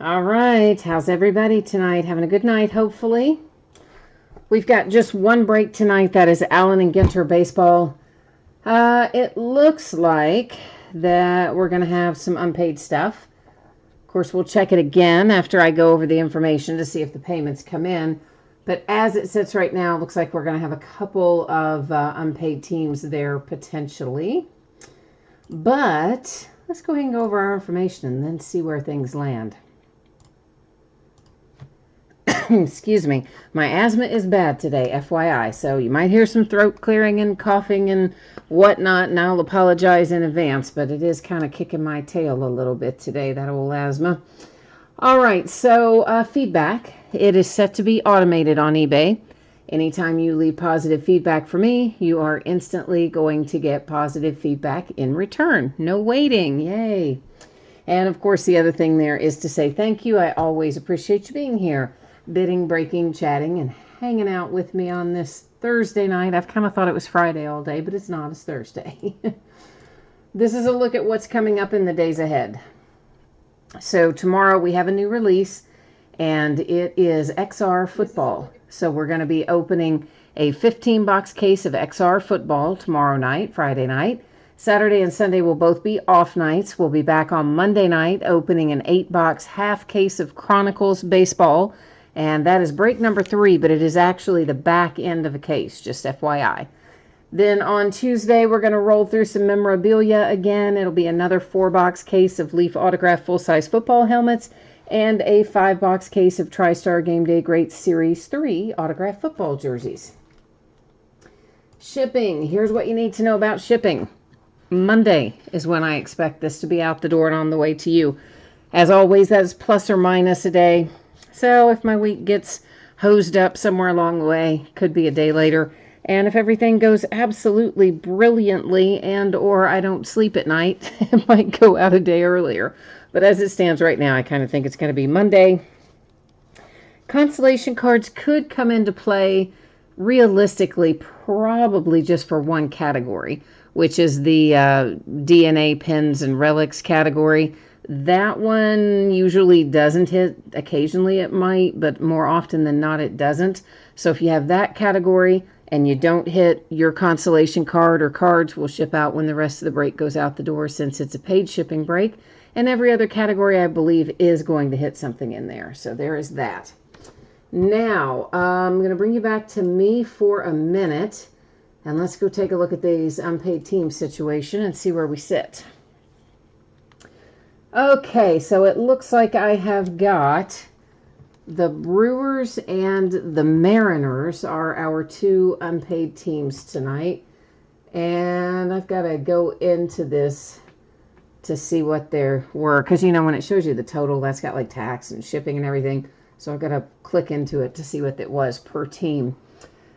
All right. How's everybody tonight? Having a good night, hopefully. We've got just one break tonight. That is Allen and Ginter baseball. It looks like that we're going to have some unpaid stuff. Of course, we'll check it again after I go over the information to see if the payments come in. But as it sits right now, it looks like we're going to have a couple of unpaid teams there potentially. But let's go ahead and go over our information and then see where things land. Excuse me. My asthma is bad today, FYI. So you might hear some throat clearing and coughing and whatnot, and I'll apologize in advance, but it is kind of kicking my tail a little bit today, that old asthma. All right, so feedback. It is set to be automated on eBay. Anytime you leave positive feedback for me, you are instantly going to get positive feedback in return. No waiting. Yay. And of course, the other thing there is to say thank you. I always appreciate you being here, bidding, breaking, chatting, and hanging out with me on this Thursday night. I've kind of thought it was Friday all day, but it's not. It's Thursday. This is a look at what's coming up in the days ahead. So tomorrow we have a new release, and it is XR football. So we're going to be opening a 15-box case of XR football tomorrow night, Friday night. Saturday and Sunday will both be off nights. We'll be back on Monday night opening an 8-box half case of Chronicles baseball. And that is break number 3, but it is actually the back end of a case, just FYI. Then on Tuesday, we're going to roll through some memorabilia again. It'll be another 4-box case of Leaf Autograph full-size football helmets and a 5-box case of TriStar Game Day Great Series 3 autograph football jerseys. Shipping. Here's what you need to know about shipping. Monday is when I expect this to be out the door and on the way to you. As always, that is plus or minus a day. So if my week gets hosed up somewhere along the way, could be a day later. And if everything goes absolutely brilliantly and or I don't sleep at night, it might go out a day earlier. But as it stands right now, I kind of think it's going to be Monday. Consolation cards could come into play realistically, probably just for one category, which is the DNA pins and relics category. That one usually doesn't hit. Occasionally it might, but more often than not it doesn't. So if you have that category and you don't hit, your consolation card or cards will ship out when the rest of the break goes out the door, since it's a paid shipping break. And every other category, I believe, is going to hit something in there. So there is that. Now, I'm going to bring you back to me for a minute. And let's go take a look at these unpaid team situation and see where we sit. Okay, so it looks like I have got the Brewers and the Mariners are our 2 unpaid teams tonight. And I've got to go into this to see what there were. Because, you know, when it shows you the total, that's got like tax and shipping and everything. So I've got to click into it to see what it was per team.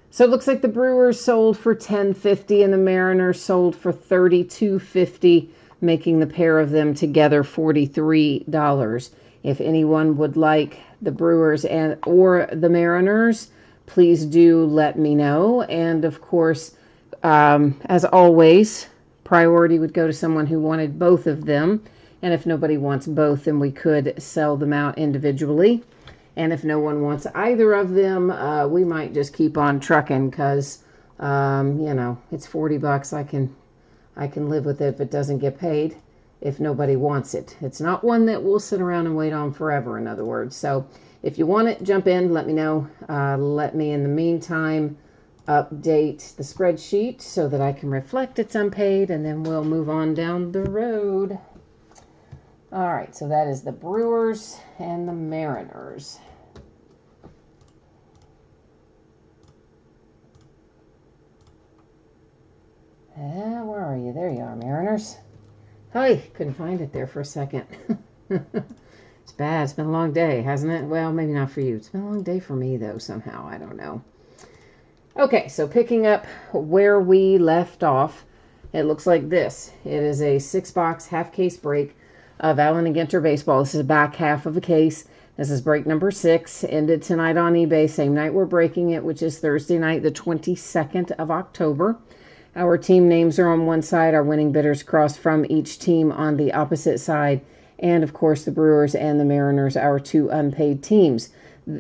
So it looks like the Brewers sold for $10.50 and the Mariners sold for $32.50, making the pair of them together $43. If anyone would like the Brewers and or the Mariners, please do let me know. And of course, as always, priority would go to someone who wanted both of them. And if nobody wants both, then we could sell them out individually. And if no one wants either of them, we might just keep on trucking because, you know, it's $40. I can live with it if it doesn't get paid, if nobody wants it. It's not one that we'll sit around and wait on forever, in other words. So if you want it, jump in, let me know. Let me, in the meantime, update the spreadsheet so that I can reflect it's unpaid, and then we'll move on down the road. All right, so that is the Brewers and the Mariners. Where are you? There you are, Mariners. Hi, couldn't find it there for a second. It's bad. It's been a long day, hasn't it? Well, maybe not for you. It's been a long day for me, though, somehow. I don't know. Okay, so picking up where we left off, it looks like this. It is a 6-box half-case break of Allen and Ginter baseball. This is the back half of a case. This is break number 6. Ended tonight on eBay. Same night we're breaking it, which is Thursday night, the 22nd of October. Our team names are on one side. Our winning bidders cross from each team on the opposite side. And, of course, the Brewers and the Mariners, our two unpaid teams.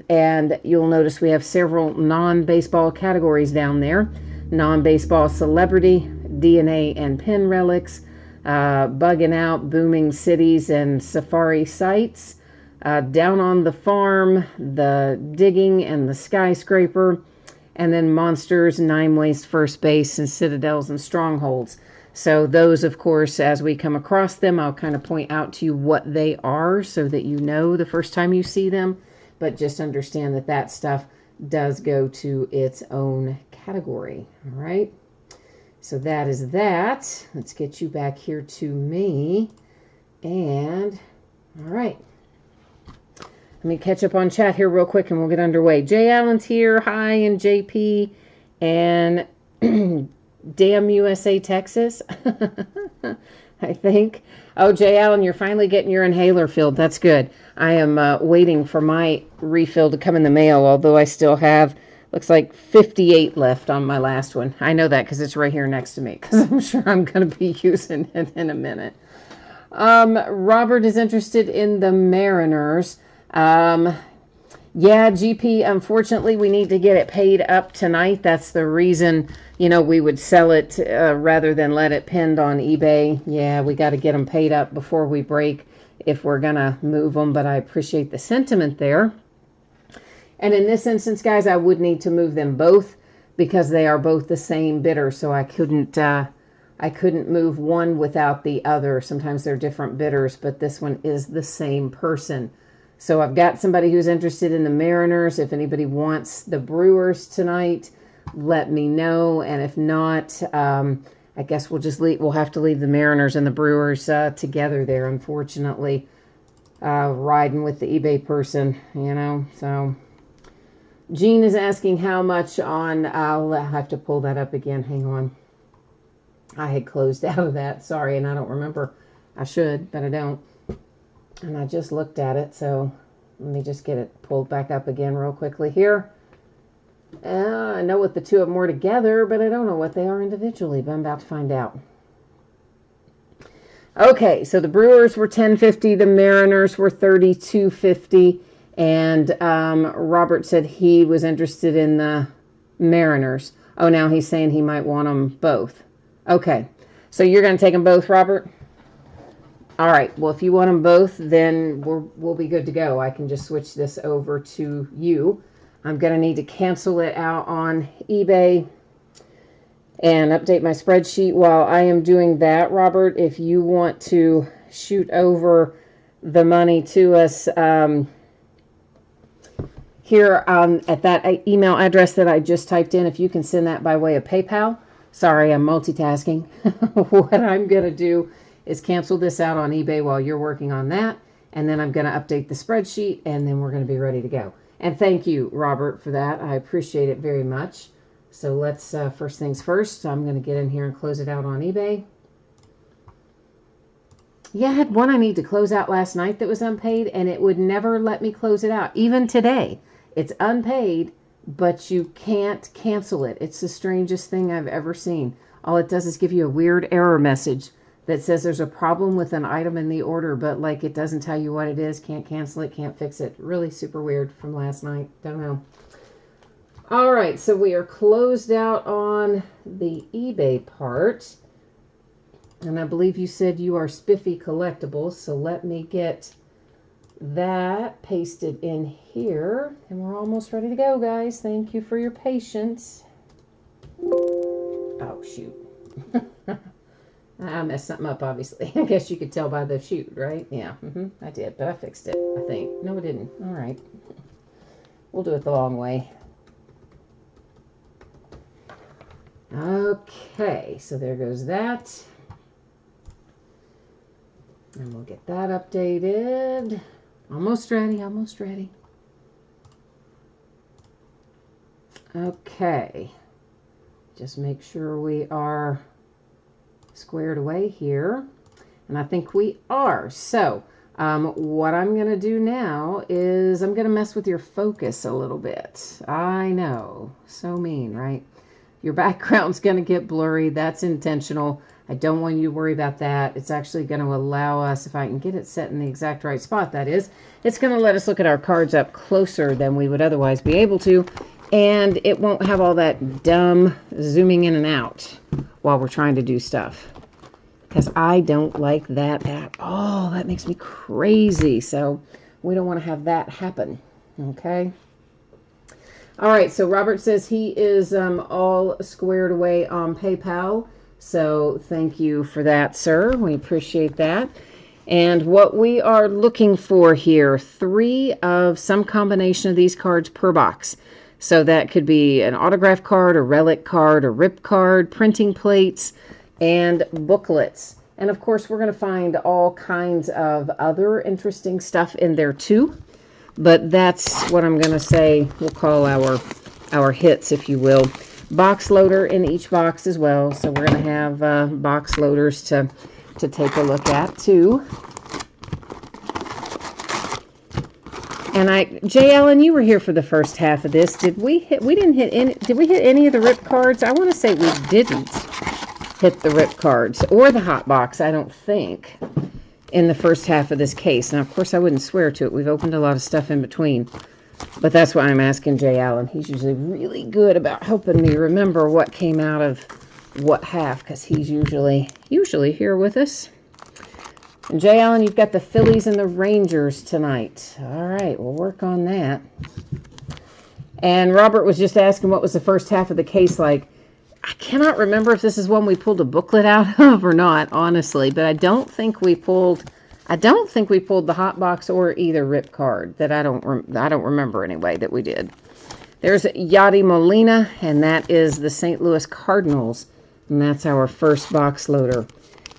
And you'll notice we have several non-baseball categories down there. Non-baseball celebrity, DNA and pen relics, bugging out, booming cities and safari sites, down on the farm, the digging and the skyscraper, and then monsters, nine waste first base, and citadels and strongholds. So those, of course, as we come across them, I'll kind of point out to you what they are so that you know the first time you see them. But just understand that that stuff does go to its own category. All right. So that is that. Let's get you back here to me. And, all right. Let me catch up on chat here real quick and we'll get underway. Jay Allen's here. Hi, and JP. And damn USA, Texas. I think. Oh, Jay Allen, you're finally getting your inhaler filled. That's good. I am waiting for my refill to come in the mail, although I still have, looks like 58 left on my last one. I know that because it's right here next to me, because I'm sure I'm going to be using it in a minute. Robert is interested in the Mariners. Yeah, GP, unfortunately, we need to get it paid up tonight. That's the reason, we would sell it rather than let it pinned on eBay. Yeah, we got to get them paid up before we break if we're going to move them, but I appreciate the sentiment there. And in this instance, guys, I would need to move them both because they are both the same bidder, so I couldn't move one without the other. Sometimes they're different bidders, but this one is the same person. So I've got somebody who's interested in the Mariners. If anybody wants the Brewers tonight, let me know. And if not, I guess we'll have to leave the Mariners and the Brewers together there, unfortunately. Riding with the eBay person, so. Gene is asking how much on, I'll have to pull that up again. Hang on. I had closed out of that. Sorry, and I don't remember. I should, but I don't. And I just looked at it, so let me just get it pulled back up again real quickly here. I know what the two of them were together, but I don't know what they are individually, but I'm about to find out. Okay, so the Brewers were $10.50, the Mariners were $32.50, and Robert said he was interested in the Mariners. Oh, now he's saying he might want them both. Okay, so you're going to take them both, Robert? All right, well, if you want them both, then we'll be good to go. I can just switch this over to you. I'm going to need to cancel it out on eBay and update my spreadsheet. While I am doing that, Robert, if you want to shoot over the money to us here at that email address that I just typed in, if you can send that by way of PayPal. Sorry, I'm multitasking. What I'm going to do is cancel this out on eBay while you're working on that, and then I'm going to update the spreadsheet, and then we're going to be ready to go. And thank you, Robert, for that. I appreciate it very much. So let's, first things first, I'm going to get in here and close it out on eBay. Yeah, I had one I need to close out last night that was unpaid, and it would never let me close it out. Even today, it's unpaid, but you can't cancel it. It's the strangest thing I've ever seen. All it does is give you a weird error message that says there's a problem with an item in the order, but like it doesn't tell you what it is, can't cancel it, can't fix it. Really super weird from last night. Don't know. All right, so we are closed out on the eBay part. And I believe you said you are Spiffy Collectibles, so let me get that pasted in here. And we're almost ready to go, guys. Thank you for your patience. Oh, shoot. I messed something up, obviously. I guess you could tell by the shoot, right? Yeah, I did, but I fixed it, I think. No, I didn't. All right. We'll do it the long way. Okay, so there goes that. And we'll get that updated. Almost ready, almost ready. Okay. Just make sure we are squared away here, and I think we are. So what I'm going to do now is I'm going to mess with your focus a little bit. I know, so mean, right? Your background's going to get blurry. That's intentional. I don't want you to worry about that. It's actually going to allow us, if I can get it set in the exact right spot, that is, it's going to let us look at our cards up closer than we would otherwise be able to, and it won't have all that dumb zooming in and out while we're trying to do stuff, because I don't like that at all. That makes me crazy, so we don't want to have that happen, okay? All right, so Robert says he is all squared away on PayPal. So thank you for that, sir. We appreciate that. And what we are looking for here, 3 of some combination of these cards per box. So that could be an autograph card, a relic card, a rip card, printing plates, and booklets. And of course, we're going to find all kinds of other interesting stuff in there too. But that's what I'm going to say we'll call our hits, if you will. Box loader in each box as well. So we're going to have box loaders to take a look at too. And Jay Allen, you were here for the first half of this. Did we hit any of the rip cards? I want to say we didn't hit the rip cards or the hot box, I don't think, in the first half of this case. Now, of course, I wouldn't swear to it. We've opened a lot of stuff in between. But that's why I'm asking Jay Allen. He's usually really good about helping me remember what came out of what half, because he's usually here with us. And Jay Allen, you've got the Phillies and the Rangers tonight. All right, we'll work on that. And Robert was just asking what was the first half of the case like. I cannot remember if this is one we pulled a booklet out of or not, honestly, but I don't think we pulled the hot box or either rip card. That I don't remember anyway that we did. There's Yadi Molina, and that is the St. Louis Cardinals, and that's our first box loader.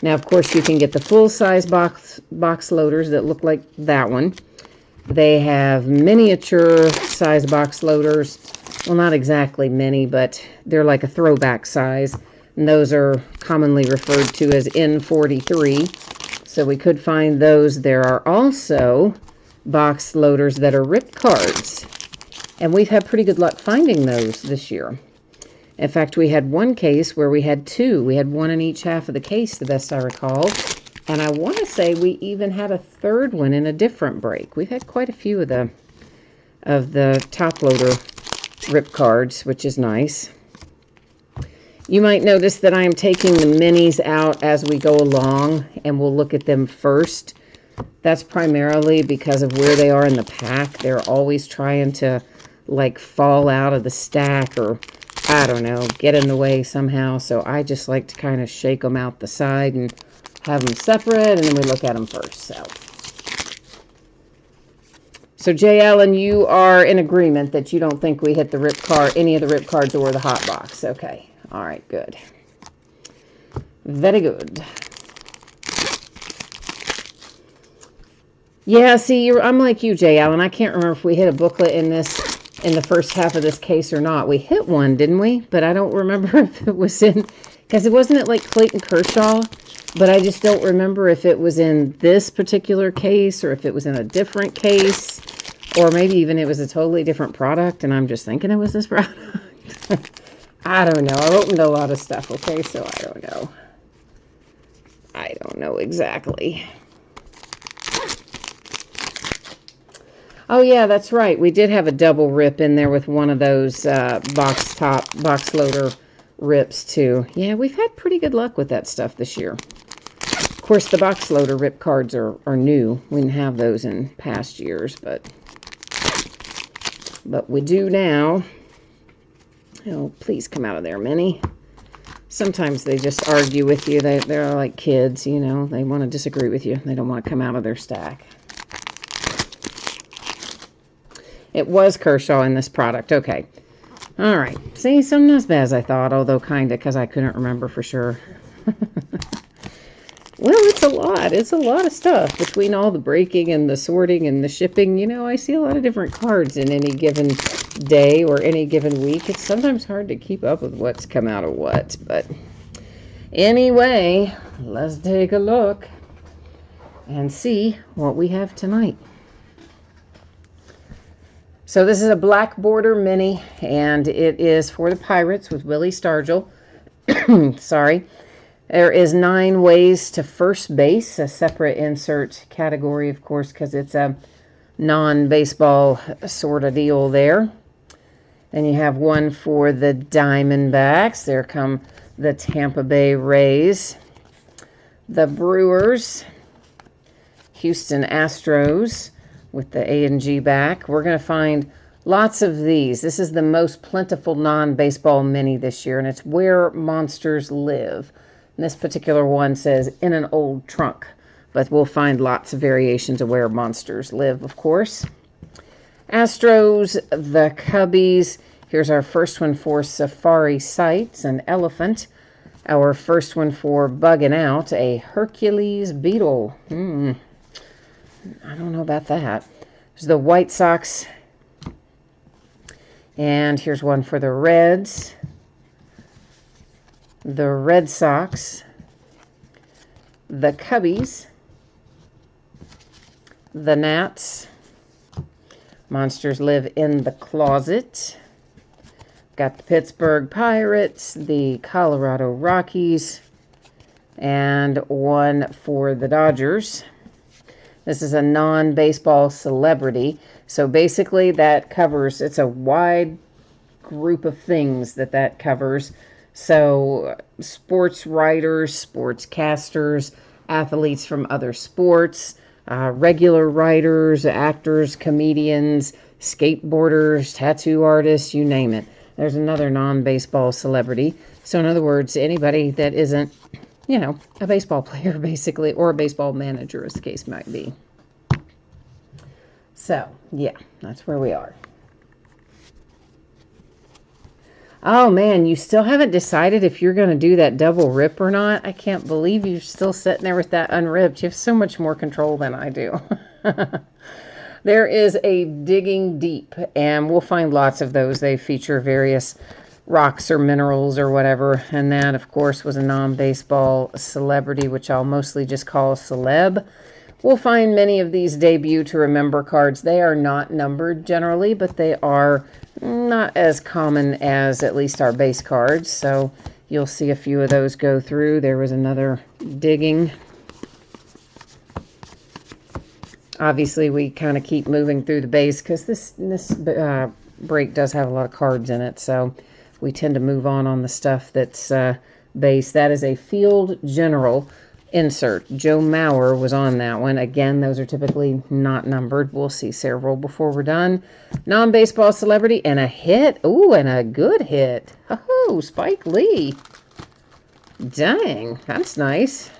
Now, of course, you can get the full-size box loaders that look like that one. They have miniature size box loaders. Well, not exactly mini, but they're like a throwback size, and those are commonly referred to as N43. So we could find those. There are also box loaders that are rip cards, and we've had pretty good luck finding those this year. In fact, we had one case where we had 2. We had one in each half of the case, the best I recall. And I want to say we even had a third one in a different break. We've had quite a few of the top loader rip cards, which is nice. You might notice that I am taking the minis out as we go along, and we'll look at them first. That's primarily because of where they are in the pack. They're always trying to, like, fall out of the stack or, I don't know, get in the way somehow. So I just like to kind of shake them out the side and have them separate, and then we look at them first. So Jay Allen, you are in agreement that you don't think we hit the rip card, any of the rip cards or the hot box. Okay. All right, good. Very good. Yeah, see, I'm like you, Jay Allen. I can't remember if we hit a booklet in the first half of this case or not. We hit one, didn't we? But I don't remember if it was in, because it wasn't like Clayton Kershaw, but I just don't remember if it was in this particular case or if it was in a different case, or maybe even it was a totally different product and I'm just thinking it was this product. I don't know. I opened a lot of stuff, okay? So I don't know. I don't know exactly. Oh, yeah, that's right. We did have a double rip in there with one of those box loader rips, too. Yeah, we've had pretty good luck with that stuff this year. Of course, the box loader rip cards are new. We didn't have those in past years, but we do now. Oh, please come out of there, Minnie. Sometimes they just argue with you. They're like kids, you know. They want to disagree with you. They don't want to come out of their stack. It was Kershaw in this product. Okay. All right. See, something not as bad as I thought, although kind of, because I couldn't remember for sure. Well, it's a lot. It's a lot of stuff between all the breaking and the sorting and the shipping. You know, I see a lot of different cards in any given day or any given week. It's sometimes hard to keep up with what's come out of what. But anyway, let's take a look and see what we have tonight. So this is a black border mini, and it is for the Pirates with Willie Stargell. Sorry. There is 9 ways to first base, a separate insert category, of course, because it's a non-baseball sort of deal there. Then you have one for the Diamondbacks. There come the Tampa Bay Rays, the Brewers, Houston Astros with the A and G back. We're going to find lots of these. This is the most plentiful non-baseball mini this year, and it's Where Monsters Live. And this particular one says In an Old Trunk, but we'll find lots of variations of Where Monsters Live, of course. Astros, the Cubbies. Here's our first one for Safari Sights, an elephant. Our first one for Bugging Out, a Hercules beetle. I don't know about that. There's the White Sox. And here's one for the Reds. The Red Sox. The Cubbies. The Nats. Monsters Live in the Closet. Got the Pittsburgh Pirates, the Colorado Rockies, and one for the Dodgers. This is a non-baseball celebrity. So basically that covers, it's a wide group of things that covers. So sports writers, sportscasters, athletes from other sports, regular writers, actors, comedians, skateboarders, tattoo artists, you name it. There's another non-baseball celebrity. So in other words, anybody that isn't, a baseball player basically, or a baseball manager as the case might be. So, yeah, that's where we are. Oh man, you still haven't decided if you're going to do that double rip or not? I can't believe you're still sitting there with that unripped. You have so much more control than I do. There is a Digging Deep, and we'll find lots of those. They feature various rocks or minerals or whatever, and that, of course, was a non-baseball celebrity, which I'll mostly just call celeb. We'll find many of these debut to remember cards. They are not numbered generally, but they are not as common as at least our base cards, so you'll see a few of those go through. There was another Digging. Obviously, we kind of keep moving through the base because this break does have a lot of cards in it, so we tend to move on the stuff that's base. That is a Field General insert. Joe Mauer was on that one. Again, those are typically not numbered. We'll see several before we're done. Non-baseball celebrity and a hit. Ooh, and a good hit. Oh, Spike Lee. Dang, that's nice.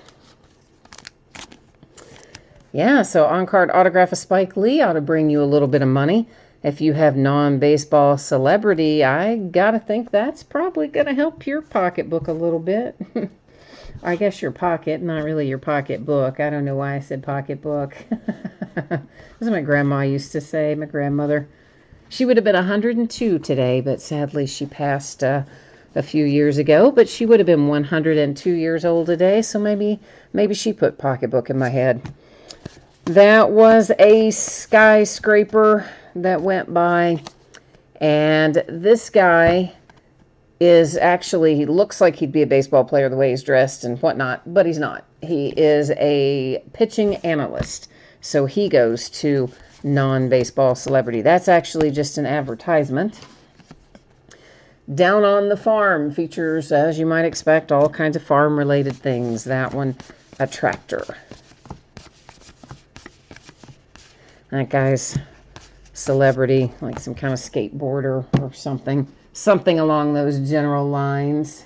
Yeah, so on-card autograph of Spike Lee ought to bring you a little bit of money. If you have non-baseball celebrity, I gotta think that's probably gonna help your pocketbook a little bit. I guess your pocket, not really your pocketbook. I don't know why I said pocketbook. That's what my grandma used to say, my grandmother. She would have been 102 today, but sadly she passed a few years ago. But she would have been 102 years old today, so maybe she put pocketbook in my head. That was a skyscraper that went by, and this guy is actually, he looks like he'd be a baseball player the way he's dressed and whatnot, but he's not. He is a pitching analyst, so he goes to non-baseball celebrity. That's actually just an advertisement. Down on the Farm features, as you might expect, all kinds of farm-related things. That one, a tractor. That guy's celebrity, like some kind of skateboarder or something. Something along those general lines.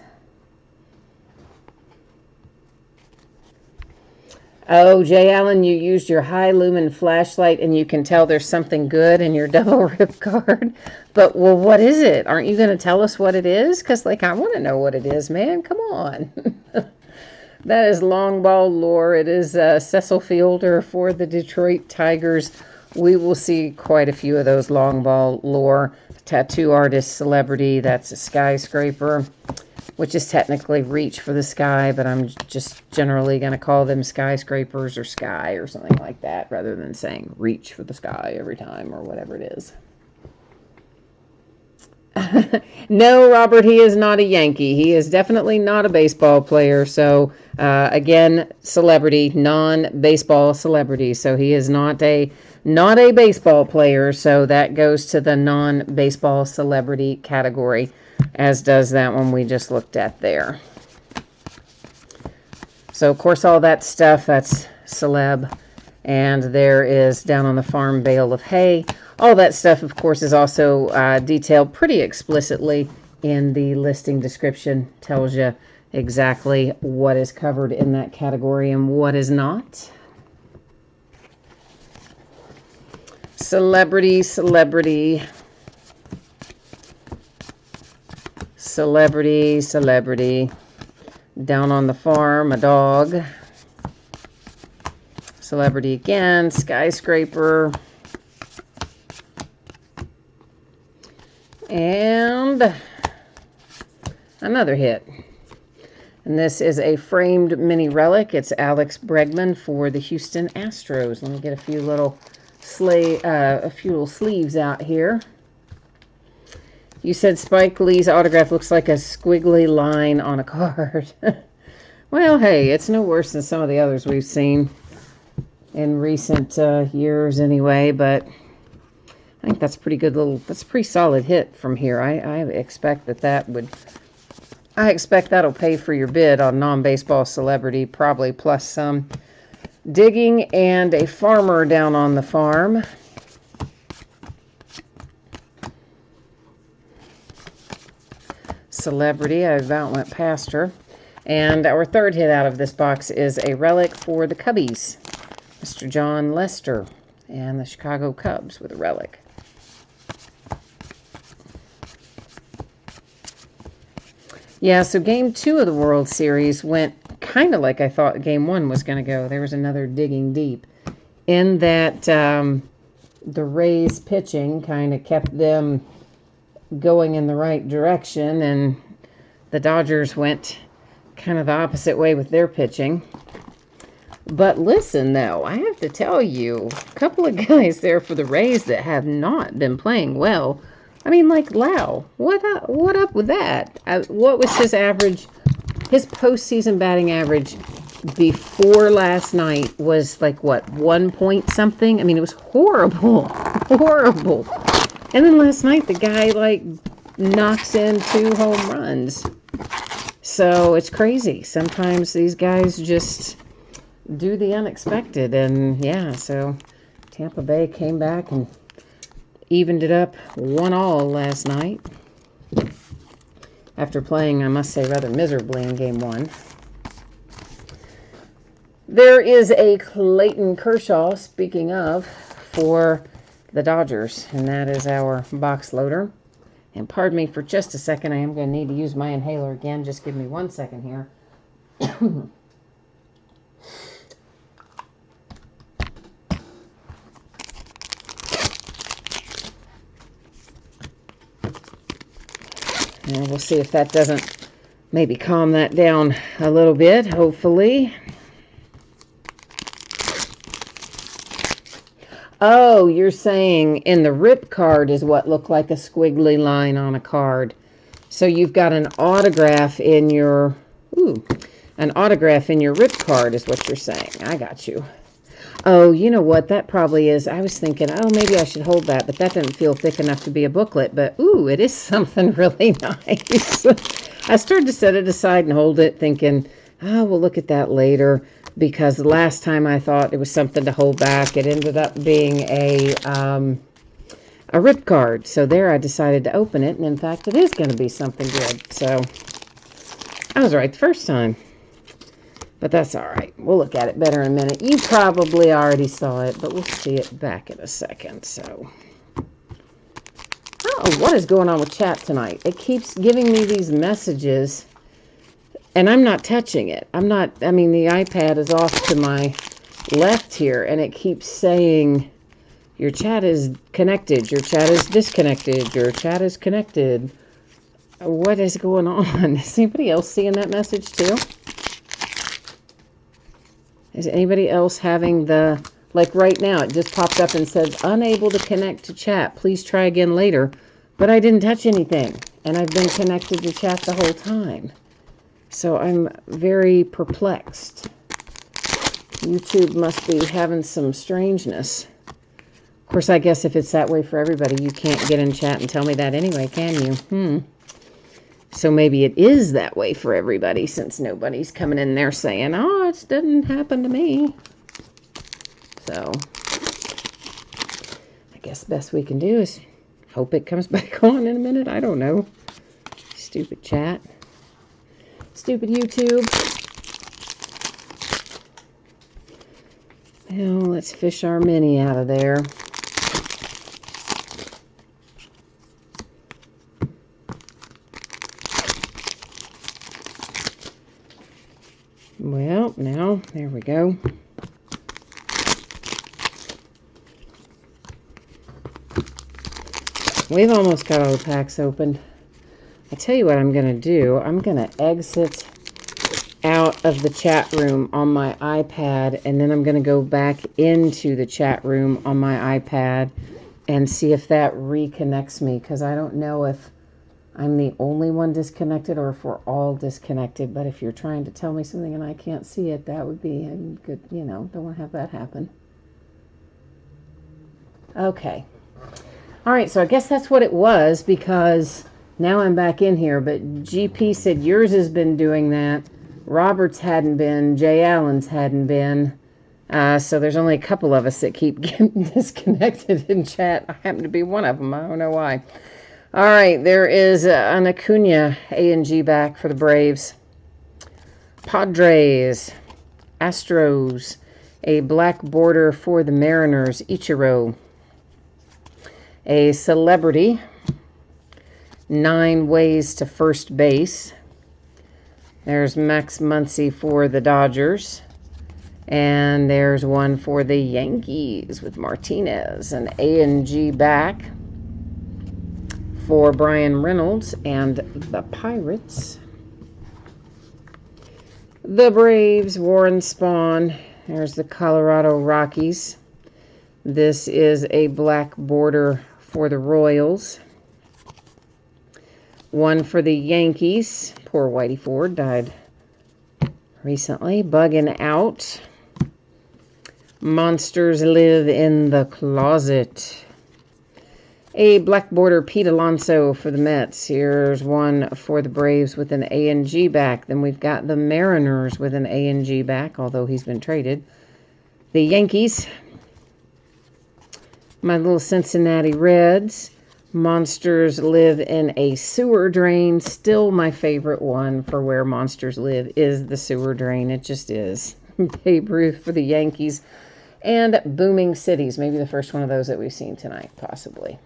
Oh, Jay Allen, you used your high lumen flashlight and you can tell there's something good in your double rip card. But, well, what is it? Aren't you going to tell us what it is? Because, I want to know what it is, man. Come on. That is long ball lore. It is Cecil Fielder for the Detroit Tigers. We will see quite a few of those long ball lore. Tattoo artist, celebrity, that's a skyscraper, which is technically reach for the sky, but I'm just generally going to call them skyscrapers or sky or something like that, rather than saying reach for the sky every time or whatever it is. No, Robert, he is not a Yankee. He is definitely not a baseball player. So, again, celebrity, non-baseball celebrity. So he is not a baseball player. So that goes to the non-baseball celebrity category, as does that one we just looked at there. So, of course, all that stuff, that's celeb. And there is down on the farm bale of hay. All that stuff, of course, is also detailed pretty explicitly in the listing description. Tells you exactly what is covered in that category and what is not. Celebrity, celebrity. Celebrity, celebrity. Down on the farm, a dog. Celebrity again, skyscraper. And another hit. And this is a framed mini relic. It's Alex Bregman for the Houston Astros. Let me get a few little sleeves out here. You said Spike Lee's autograph looks like a squiggly line on a card. Well, hey, it's no worse than some of the others we've seen in recent years anyway, but I think that's a pretty good that's a pretty solid hit from here. I expect I expect that'll pay for your bid on non-baseball celebrity, probably plus some digging and a farmer down on the farm. Celebrity, I about went past her. And our third hit out of this box is a relic for the Cubbies. Mr. John Lester and the Chicago Cubs with a relic. Yeah, so Game 2 of the World Series went kind of like I thought Game 1 was going to go. There was another digging deep in that the Rays pitching kind of kept them going in the right direction, and the Dodgers went kind of the opposite way with their pitching. But listen, though, I have to tell you, a couple of guys there for the Rays that have not been playing well. I mean, like Lau. What up with that? What was his average? His postseason batting average before last night was like, what, 1 point something? I mean, it was horrible. Horrible. And then last night, the guy, like, knocks in 2 home runs. So it's crazy. Sometimes these guys just do the unexpected. And, yeah, so Tampa Bay came back and evened it up 1-1 last night. After playing, I must say, rather miserably in Game 1. There is a Clayton Kershaw, speaking of, for the Dodgers. And that is our box loader. And pardon me for just a second. I am going to need to use my inhaler again. Just give me 1 second here. And we'll see if that doesn't maybe calm that down a little bit, hopefully. Oh, you're saying in the rip card is what looked like a squiggly line on a card. So you've got an autograph in your, an autograph in your rip card is what you're saying. I got you. Oh, you know what? That probably is. I was thinking, oh, maybe I should hold that, but that didn't feel thick enough to be a booklet. But, ooh, it is something really nice. I started to set it aside and hold it thinking, oh, we'll look at that later. Because the last time I thought it was something to hold back, it ended up being a rip card. So there I decided to open it. And, in fact, it is going to be something good. So I was right the first time. But that's all right. We'll look at it better in a minute. You probably already saw it, but we'll see it back in a second. So, oh, what is going on with chat tonight? It keeps giving me these messages, and I'm not touching it. The iPad is off to my left here, and it keeps saying, your chat is connected, your chat is disconnected, your chat is connected. What is going on? Is anybody else seeing that message too? Is anybody else having like right now, it just popped up and says, unable to connect to chat. Please try again later. But I didn't touch anything, and I've been connected to chat the whole time. So I'm very perplexed. YouTube must be having some strangeness. Of course, I guess if it's that way for everybody, you can't get in chat and tell me that anyway, can you? So maybe it is that way for everybody, since nobody's coming in there saying, oh, it didn't happen to me. So I guess the best we can do is hope it comes back on in a minute. I don't know. Stupid chat. Stupid YouTube. Well, let's fish our mini out of there. Well, now, there we go. We've almost got all the packs opened. I tell you what I'm going to do. I'm going to exit out of the chat room on my iPad, and then I'm going to go back into the chat room on my iPad and see if that reconnects me, because I don't know if I'm the only one disconnected or if we're all disconnected. But if you're trying to tell me something and I can't see it, that would be a good, don't want to have that happen. Okay. All right, so I guess that's what it was, because now I'm back in here. But GP said yours has been doing that. Robert's hadn't been. Jay Allen's hadn't been. So there's only a couple of us that keep getting disconnected in chat. I happen to be one of them. I don't know why. All right, there is an Acuna A&G back for the Braves. Padres, Astros, a black border for the Mariners, Ichiro. A celebrity, 9 ways to first base. There's Max Muncy for the Dodgers. And there's one for the Yankees with Martinez, an A&G back for Brian Reynolds and the Pirates. The Braves, Warren Spahn. There's the Colorado Rockies. This is a black border for the Royals. One for the Yankees. Poor Whitey Ford died recently. Bugging out. Monsters live in the closet. A black border Pete Alonso for the Mets. Here's one for the Braves with an A&G back. Then we've got the Mariners with an A&G back, although he's been traded. The Yankees. My little Cincinnati Reds. Monsters live in a sewer drain. Still my favorite one for where monsters live is the sewer drain. It just is. Babe Ruth for the Yankees. And Booming Cities. Maybe the first one of those that we've seen tonight, possibly.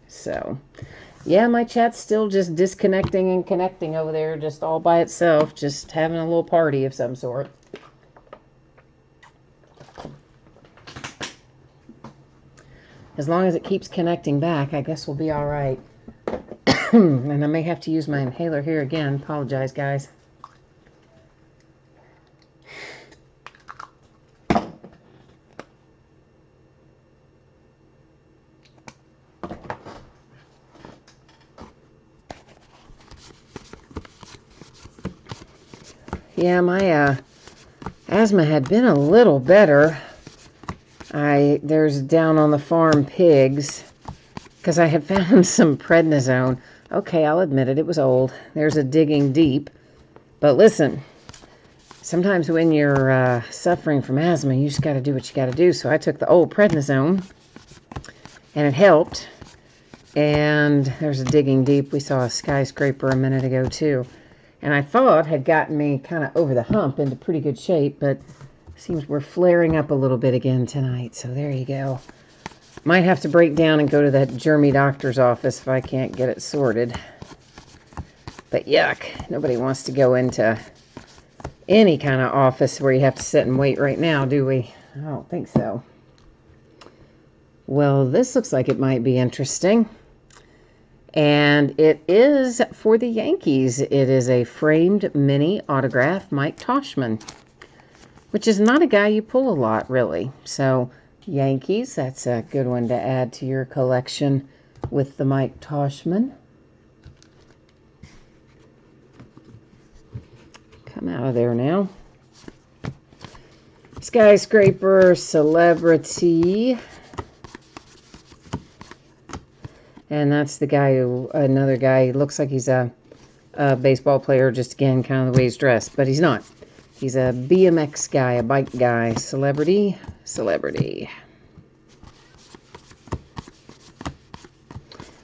So, yeah, my chat's still just disconnecting and connecting over there, just all by itself, just having a little party of some sort. As long as it keeps connecting back, I guess we'll be all right. And I may have to use my inhaler here again. Apologize, guys. Yeah, my asthma had been a little better. There's down on the farm pigs, because I had found some prednisone. Okay, I'll admit it, it was old. There's a digging deep. But listen, sometimes when you're suffering from asthma, you just got to do what you got to do. So I took the old prednisone, and it helped. And there's a digging deep. We saw a skyscraper a minute ago, too. And I thought had gotten me kind of over the hump into pretty good shape, but seems we're flaring up a little bit again tonight. So there you go. Might have to break down and go to that germy doctor's office if I can't get it sorted. But yuck, nobody wants to go into any kind of office where you have to sit and wait right now, do we? I don't think so. Well, this looks like it might be interesting. And it is for the Yankees. It is a framed mini autograph, Mike Tauchman, which is not a guy you pull a lot, really. So, Yankees, that's a good one to add to your collection with the Mike Toshman. Come out of there now. Skyscraper, Celebrity. And that's the guy who, another guy, looks like he's a baseball player, just again, kind of the way he's dressed, but he's not. He's a BMX guy, a bike guy. Celebrity, Celebrity.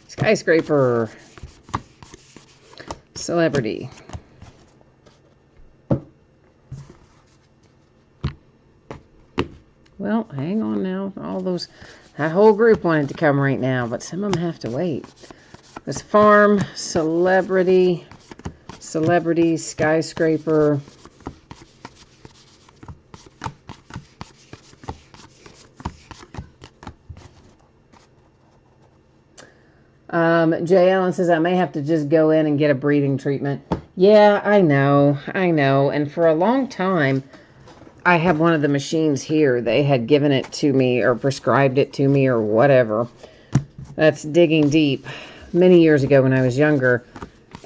Skyscraper, Celebrity. Well, hang on now. That whole group wanted to come right now, but some of them have to wait. This Farm, Celebrity, Skyscraper. Jay Allen says, I may have to just go in and get a breathing treatment. Yeah, I know. And for a long time, I have one of the machines here. They had given it to me or prescribed it to me or whatever. That's Digging Deep. Many years ago when I was younger,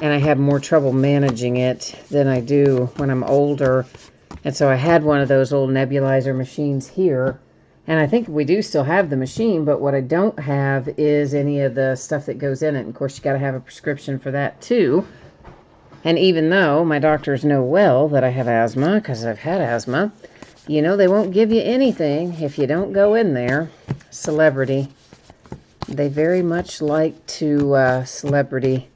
and I had more trouble managing it than I do when I'm older. And so I had one of those old nebulizer machines here. And I think we do still have the machine, but what I don't have is any of the stuff that goes in it. And of course, you got to have a prescription for that too. And even though my doctors know well that I have asthma, because I've had asthma, you know, they won't give you anything if you don't go in there. Celebrity. They very much like to, Celebrity,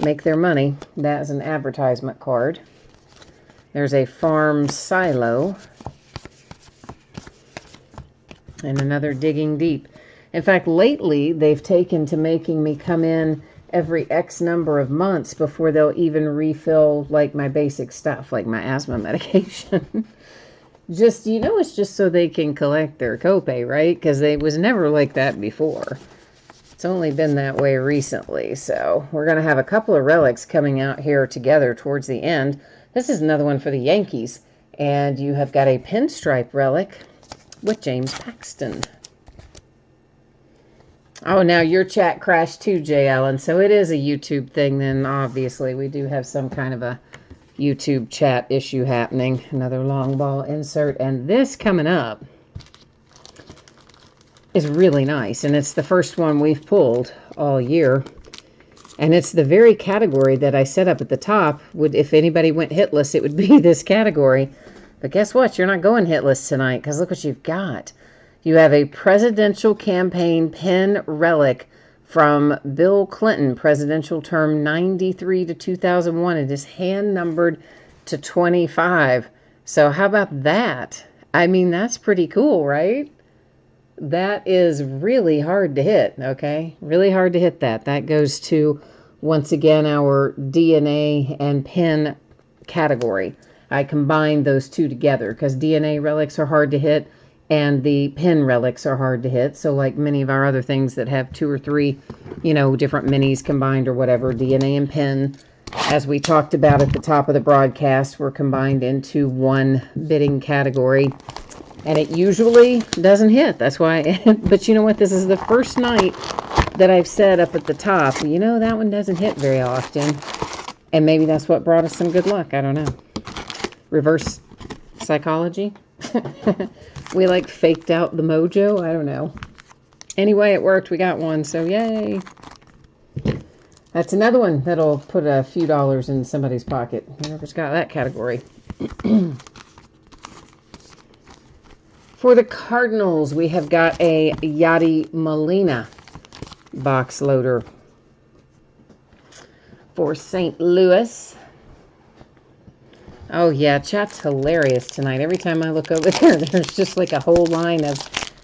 make their money. That is an advertisement card. There's a Farm Silo. And another Digging Deep. In fact, lately, they've taken to making me come in every X number of months before they'll even refill, like, my basic stuff, like my asthma medication. Just, you know, it's just so they can collect their copay, right? Because it was never like that before. It's only been that way recently. So we're going to have a couple of relics coming out here together towards the end. This is another one for the Yankees. And you have got a pinstripe relic with James Paxton. Oh, now your chat crashed too, Jay Allen. So it is a YouTube thing then, obviously. We do have some kind of a YouTube chat issue happening. Another long ball insert. And this coming up is really nice. And it's the first one we've pulled all year. And it's the very category that I set up at the top. If anybody went hitless, it would be this category. But guess what? You're not going hitless tonight, because look what you've got. You have a presidential campaign pin relic from Bill Clinton, presidential term 93 to 2001. It is hand numbered to 25. So how about that? I mean, that's pretty cool, right? That is really hard to hit, okay? Really hard to hit that. That goes to, once again, our DNA and pin category. I combined those two together because DNA relics are hard to hit and the pin relics are hard to hit. So like many of our other things that have 2 or 3, you know, different minis combined or whatever, DNA and pin, as we talked about at the top of the broadcast, were combined into one bidding category. And it usually doesn't hit. That's why, but you know what? This is the first night that I've said up at the top, you know, that one doesn't hit very often. And maybe that's what brought us some good luck. I don't know. Reverse psychology. We like faked out the mojo. I don't know. Anyway, it worked. We got one. So yay. That's another one that'll put a few dollars in somebody's pocket. Whoever's got that category. For the Cardinals, we have got a Yadi Molina box loader. For St. Louis. Oh, yeah, chat's hilarious tonight. Every time I look over there, there's just like a whole line of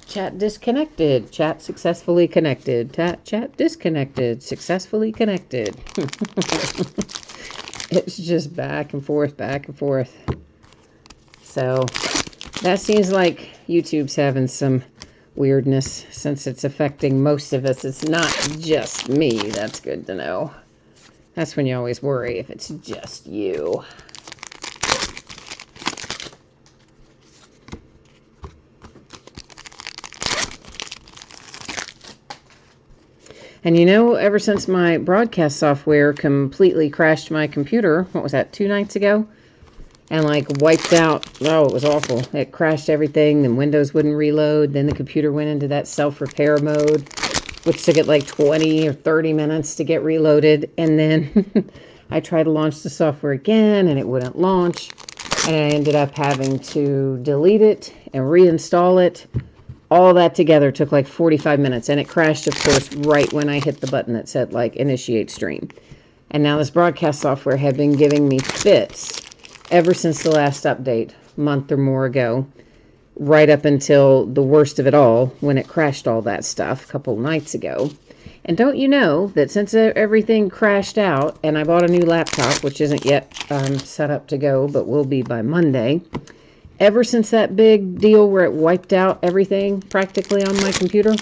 chat disconnected, chat successfully connected, chat disconnected, successfully connected. It's just back and forth, back and forth. So that seems like YouTube's having some weirdness since it's affecting most of us. It's not just me. That's good to know. That's when you always worry if it's just you. And you know, ever since my broadcast software completely crashed my computer, what was that, 2 nights ago? And like wiped out, oh, it was awful. It crashed everything, and Windows wouldn't reload. Then the computer went into that self-repair mode, which took it like 20 or 30 minutes to get reloaded. And then I tried to launch the software again, and it wouldn't launch. And I ended up having to delete it and reinstall it. All that together took like 45 minutes, and it crashed, of course, right when I hit the button that said, like, initiate stream. And now this broadcast software had been giving me fits ever since the last update, a month or more ago, right up until the worst of it all, when it crashed all that stuff a couple nights ago. And don't you know that since everything crashed out, and I bought a new laptop, which isn't yet set up to go, but will be by Monday, ever since that big deal where it wiped out everything practically on my computer,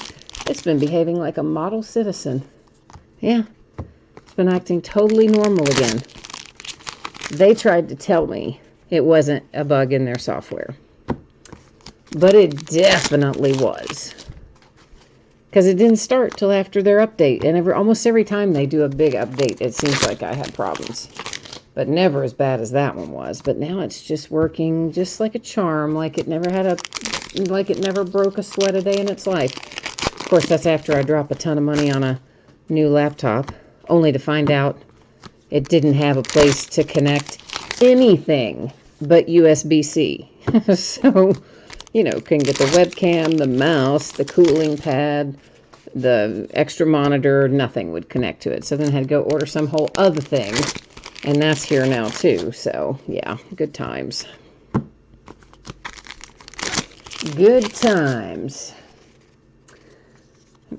it's been behaving like a model citizen. Yeah, it's been acting totally normal again. They tried to tell me it wasn't a bug in their software, but it definitely was. Because it didn't start till after their update, and almost every time they do a big update, it seems like I had problems. But never as bad as that one was. But now it's just working just like a charm, like it never broke a sweat a day in its life. Of course, that's after I drop a ton of money on a new laptop, only to find out it didn't have a place to connect anything but USB-C. So, you know, couldn't get the webcam, the mouse, the cooling pad, the extra monitor, nothing would connect to it. So then I had to go order some whole other thing. And that's here now, too. So, yeah, good times. Good times.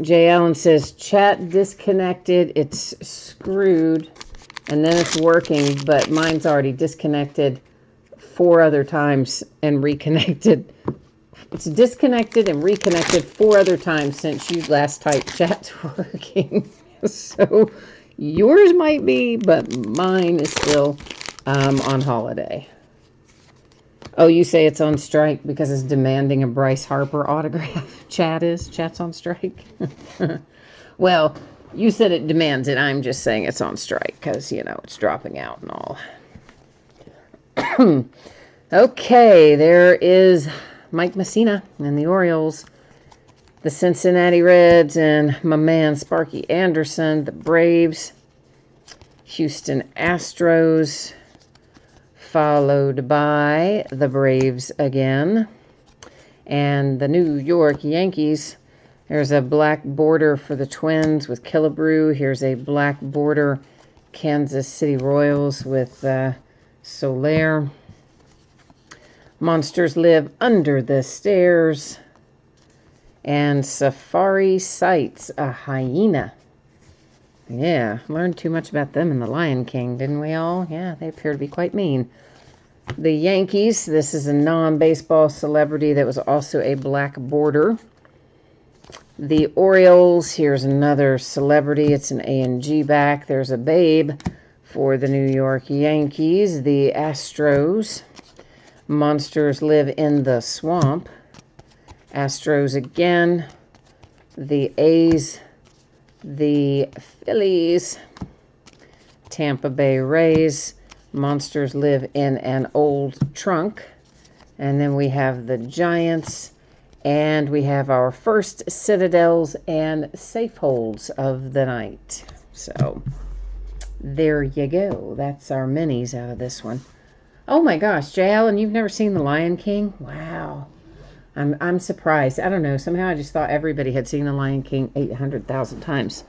Jay Allen says, chat disconnected. It's screwed. And then it's working, but mine's already disconnected 4 other times and reconnected. It's disconnected and reconnected 4 other times since you last typed chat's working. So yours might be, but mine is still on holiday. Oh, you say it's on strike because it's demanding a Bryce Harper autograph. Chat's on strike. Well, you said it demands it. I'm just saying it's on strike because, you know, it's dropping out and all. Okay, there is Mike Messina and the Orioles. The Cincinnati Reds and my man Sparky Anderson, the Braves, Houston Astros, followed by the Braves again, and the New York Yankees. There's a black border for the Twins with Killebrew. Here's a black border, Kansas City Royals with Soler. Monsters Live Under the Stairs. And Safari Sights, a hyena. Yeah, learned too much about them in The Lion King, didn't we all? Yeah, they appear to be quite mean. The Yankees, this is a non-baseball celebrity that was also a black border. The Orioles, here's another celebrity. It's an A&G back. There's a babe for the New York Yankees. The Astros, Monsters Live in the Swamp. Astros again, the A's, the Phillies, Tampa Bay Rays, Monsters Live in an Old Trunk, and then we have the Giants, and we have our first Citadels and Safe Holds of the night. So, there you go. That's our minis out of this one. Oh my gosh, Jay Allen, you've never seen The Lion King? Wow. I'm surprised. I don't know. Somehow I just thought everybody had seen The Lion King 800,000 times.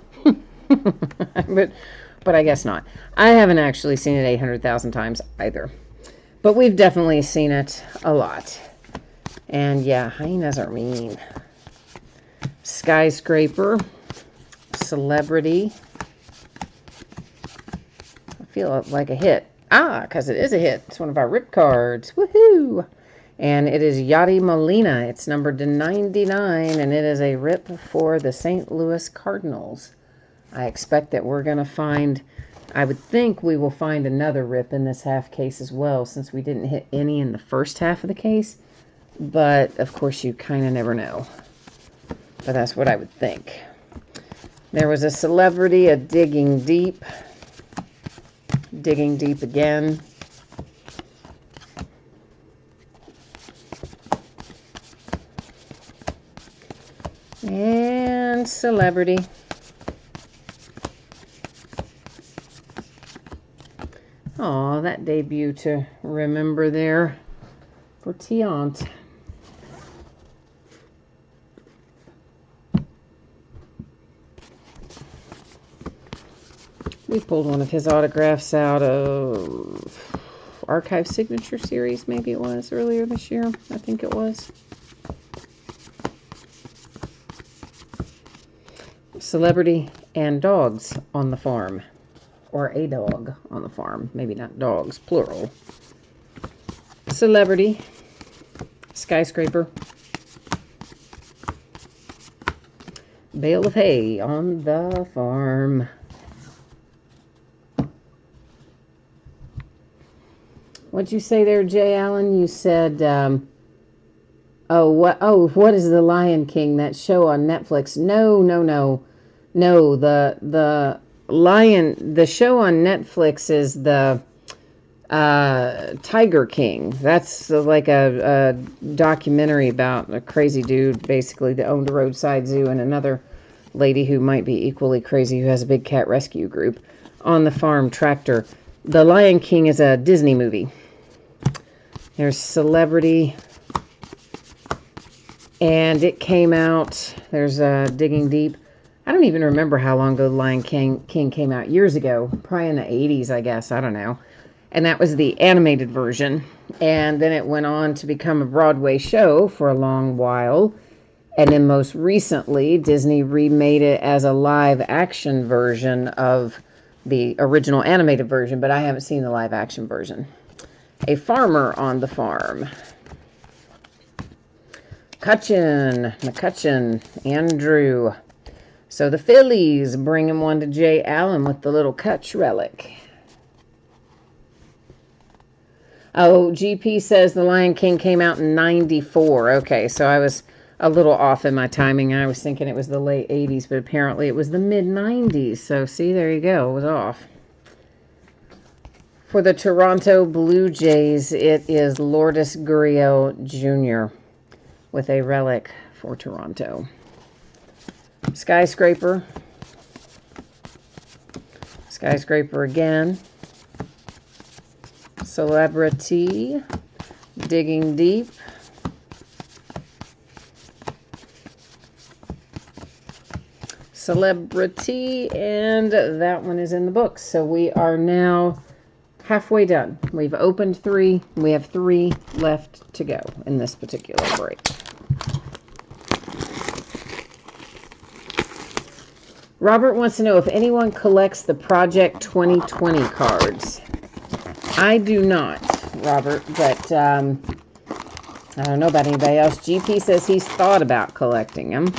but I guess not. I haven't actually seen it 800,000 times either. But we've definitely seen it a lot. And yeah, hyenas are mean. Skyscraper. Celebrity. I feel like a hit. Ah, because it is a hit. It's one of our rip cards. Woohoo! And it is Yadi Molina. It's numbered to 99, and it is a rip for the St. Louis Cardinals. I expect that we're going to find, I would think we will find another rip in this half case as well, since we didn't hit any in the first half of the case. But, of course, you kind of never know. But that's what I would think. There was a celebrity, a Digging Deep. Digging Deep again. And celebrity. Oh, that debut to remember there for Tiant. We pulled one of his autographs out of Archive Signature Series, maybe it was, earlier this year. I think it was. Celebrity and dogs on the farm. Or a dog on the farm. Maybe not dogs, plural. Celebrity. Skyscraper. Bale of hay on the farm. What'd you say there, Jay Allen? You said, what is The Lion King, that show on Netflix? No. The show on Netflix is the Tiger King. That's like a documentary about a crazy dude, basically, that owned a roadside zoo, and another lady who might be equally crazy, who has a big cat rescue group on the farm tractor. The Lion King is a Disney movie. There's Celebrity. And it came out. There's Digging Deep. I don't even remember how long ago The Lion King came out. Years ago. Probably in the 80s, I guess. I don't know. And that was the animated version. And then it went on to become a Broadway show for a long while. And then most recently, Disney remade it as a live action version of the original animated version. But I haven't seen the live action version. A farmer on the farm. McCutcheon, Andrew. So the Phillies bringing one to Jay Allen with the little Kutch relic. Oh, GP says The Lion King came out in 94. Okay, so I was a little off in my timing. I was thinking it was the late 80s, but apparently it was the mid-90s. So see, there you go. It was off. For the Toronto Blue Jays, it is Lourdes Gurriel Jr. with a relic for Toronto. Skyscraper. Skyscraper again. Celebrity. Digging Deep. Celebrity. And that one is in the books. So we are now halfway done. We've opened 3. We have 3 left to go in this particular break. Robert wants to know if anyone collects the Project 2020 cards. I do not, Robert, but I don't know about anybody else. GP says he's thought about collecting them.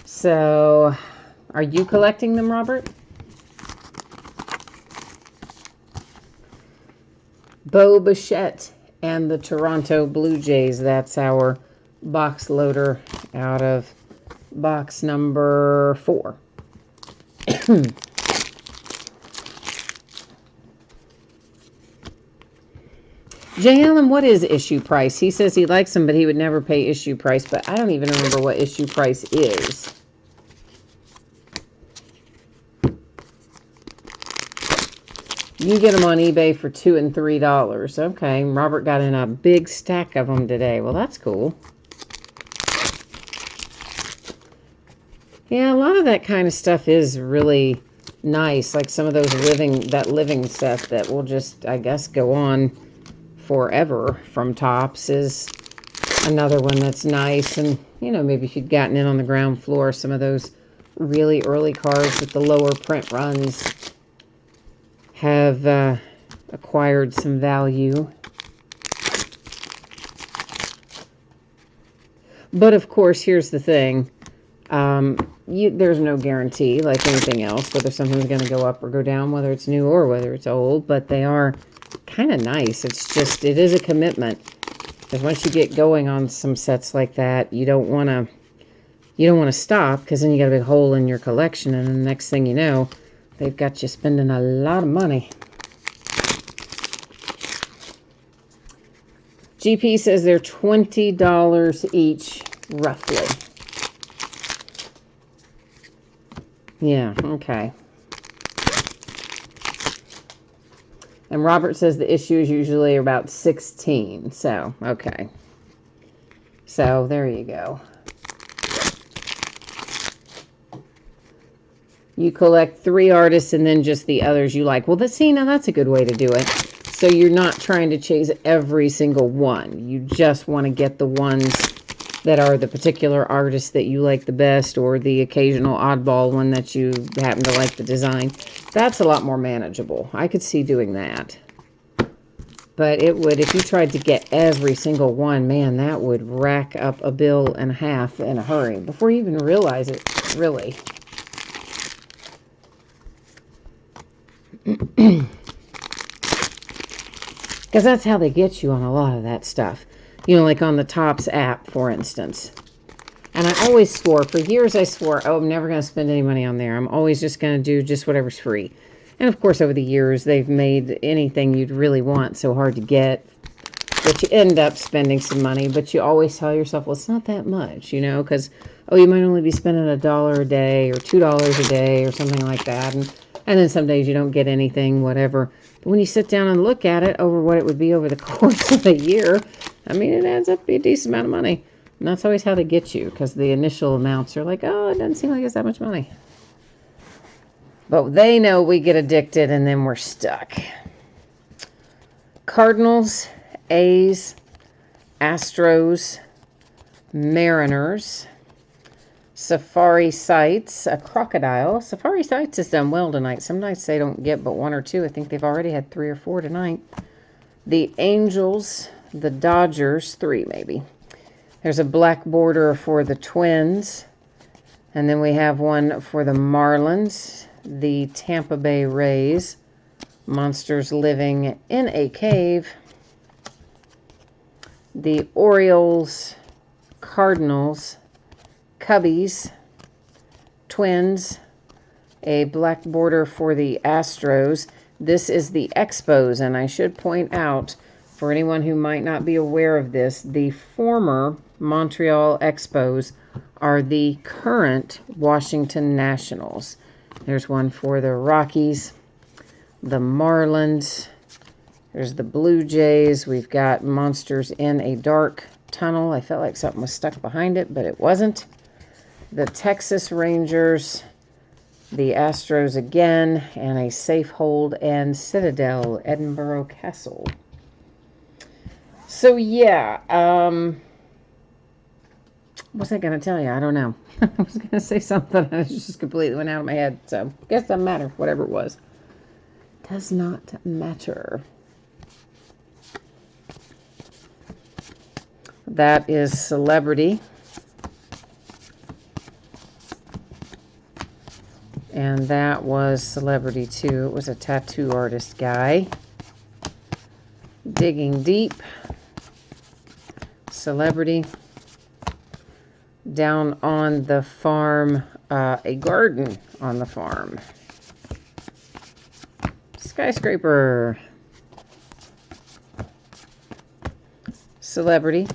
So, are you collecting them, Robert? Bo Bichette and the Toronto Blue Jays. That's our box loader out of box number 4. Jay Allen, what is issue price? He says he likes them, but he would never pay issue price. But I don't even remember what issue price is. You get them on eBay for $2 and $3. Okay, Robert got in a big stack of them today. Well, that's cool. Yeah, a lot of that kind of stuff is really nice. Like some of those living stuff that will just, I guess, go on forever. From Topps is another one that's nice. And, you know, maybe if you'd gotten in on the ground floor, some of those really early cards with the lower print runs have acquired some value. But of course, here's the thing. There's no guarantee, like anything else, whether something's going to go up or go down, whether it's new or whether it's old, but they are kind of nice. It's just, it is a commitment. Because once you get going on some sets like that, you don't want to stop, because then you got a big hole in your collection, and the next thing you know, they've got you spending a lot of money. GP says they're $20 each, roughly. Yeah, okay. And Robert says the issue is usually about 16. So, okay. So, there you go. You collect 3 artists and then just the others you like. Well, now that's a good way to do it. So you're not trying to chase every single one. You just want to get the ones that are the particular artists that you like the best, or the occasional oddball one that you happen to like the design. That's a lot more manageable. I could see doing that. But it would, if you tried to get every single one, man, that would rack up a bill and a half in a hurry before you even realize it, really. Because that's how they get you on a lot of that stuff. You know, like on the Topps app, for instance. And I always swore, for years I swore, oh, I'm never going to spend any money on there. I'm always just going to do just whatever's free. And of course, over the years, they've made anything you'd really want so hard to get that you end up spending some money. But you always tell yourself, well, it's not that much, you know, because, oh, you might only be spending $1 a day or $2 a day or something like that. And then some days you don't get anything, whatever. But when you sit down and look at it over what it would be over the course of a year, I mean, it adds up to be a decent amount of money. And that's always how they get you, because the initial amounts are like, oh, it doesn't seem like it's that much money. But they know we get addicted and then we're stuck. Cardinals, A's, Astros, Mariners, Safari Sights, a crocodile. Safari Sights has done well tonight. Some nights they don't get but 1 or 2. I think they've already had 3 or 4 tonight. The Angels, the Dodgers, 3 maybe. There's a black border for the Twins. And then we have one for the Marlins, the Tampa Bay Rays, monsters living in a cave, the Orioles, Cardinals, Cubbies, Twins, a black border for the Astros. This is the Expos, and I should point out, for anyone who might not be aware of this, the former Montreal Expos are the current Washington Nationals. There's one for the Rockies, the Marlins. There's the Blue Jays. We've got monsters in a dark tunnel. I felt like something was stuck behind it, but it wasn't. The Texas Rangers, the Astros again, and a Safe Hold and Citadel, Edinburgh Castle. So, yeah, what was I going to tell you? I don't know. I was going to say something, and it just completely went out of my head. So, I guess it doesn't matter, whatever it was. Does not matter. That is Celebrity. And that was Celebrity, too. It was a tattoo artist guy. Digging Deep. Celebrity. Down on the farm, a garden on the farm. Skyscraper. Celebrity.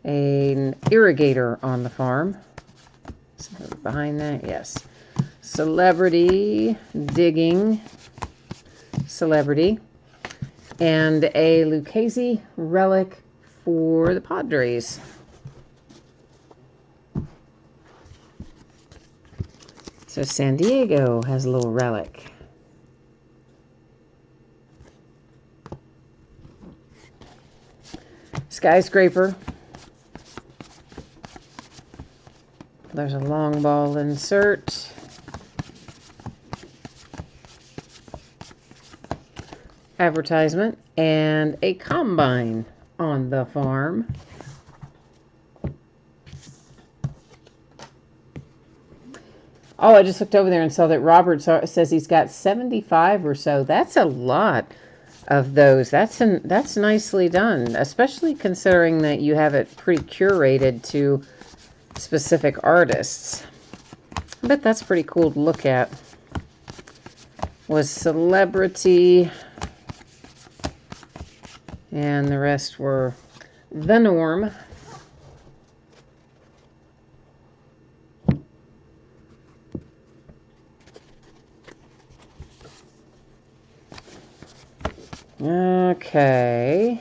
An irrigator on the farm. Behind that, yes. Celebrity. Digging. Celebrity. And a Lucchese relic for the Padres. So San Diego has a little relic. Skyscraper. There's a long ball insert. Advertisement. And a combine on the farm. Oh, I just looked over there and saw that Robert says he's got 75 or so. That's a lot of those. That's nicely done, especially considering that you have it pretty curated to specific artists. I bet that's pretty cool to look at. Was Celebrity, and the rest were the norm. Okay.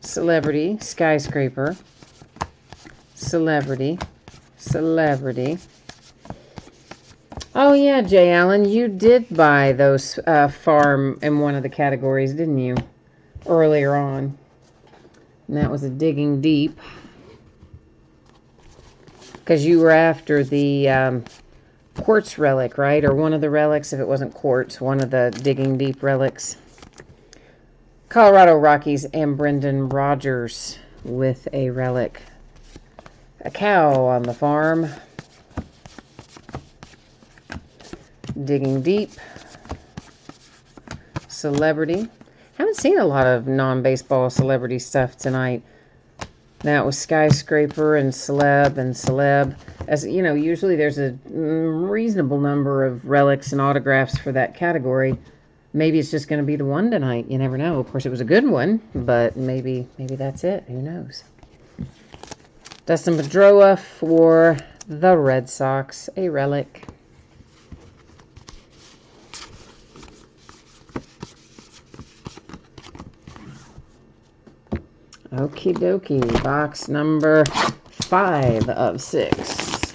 Celebrity, Skyscraper. Celebrity, Celebrity. Oh yeah, Jay Allen, you did buy those farm in one of the categories, didn't you? Earlier on. And that was a digging deep. Because you were after the quartz relic, right? Or one of the relics, if it wasn't quartz, one of the digging deep relics. Colorado Rockies and Brendan Rodgers with a relic. A cow on the farm. Digging deep. Celebrity. Haven't seen a lot of non-baseball celebrity stuff tonight. That was Skyscraper and Celeb and Celeb. As you know, usually there's a reasonable number of relics and autographs for that category. Maybe it's just going to be the one tonight. You never know. Of course, it was a good one, but maybe that's it. Who knows? Dustin Pedroia for the Red Sox, a relic. Okie dokie, box number 5 of 6.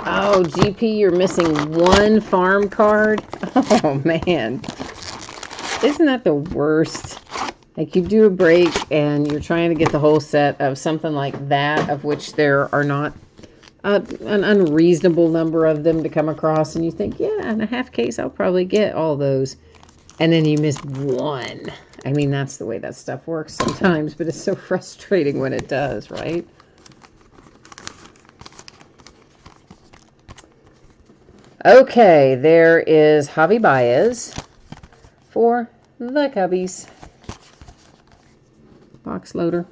Oh, GP, you're missing one farm card? Oh, man. Isn't that the worst? Like, you do a break and you're trying to get the whole set of something like that, of which there are not an unreasonable number of them to come across, and you think, yeah, in a half case, I'll probably get all those. And then you miss one. I mean, that's the way that stuff works sometimes, but it's so frustrating when it does, right? Okay, there is Javi Baez for the Cubbies. Box loader.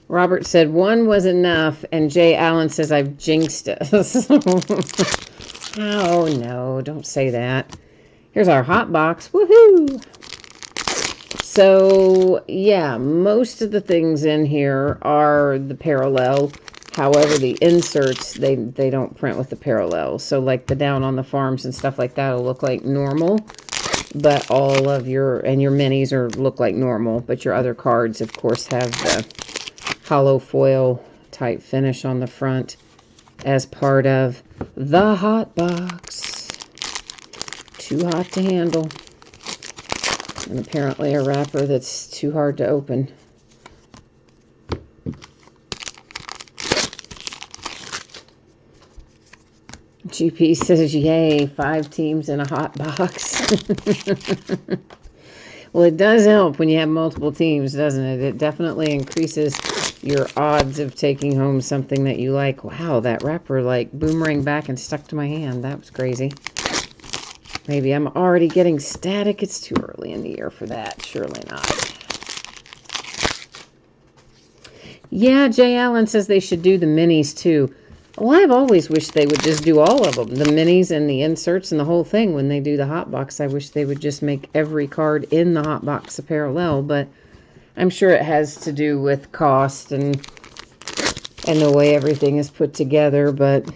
Robert said one was enough, and Jay Allen says I've jinxed us. Oh, no, don't say that. Here's our hot box. Woohoo! So, yeah, most of the things in here are the parallel. However, the inserts, they don't print with the parallels. So, like the down on the farms and stuff like that will look like normal. But all of your minis look like normal. But your other cards, of course, have the hollow foil type finish on the front as part of the hot box. Too hot to handle. And apparently a wrapper that's too hard to open. GP says, yay, 5 teams in a hot box. Well, it does help when you have multiple teams, doesn't it? It definitely increases your odds of taking home something that you like. Wow, that wrapper like boomerang back and stuck to my hand. That was crazy. Maybe I'm already getting static. It's too early in the year for that. Surely not. Yeah, Jay Allen says they should do the minis too. Well, I've always wished they would just do all of them. The minis and the inserts and the whole thing when they do the hot box. I wish they would just make every card in the hot box a parallel, but I'm sure it has to do with cost and the way everything is put together, but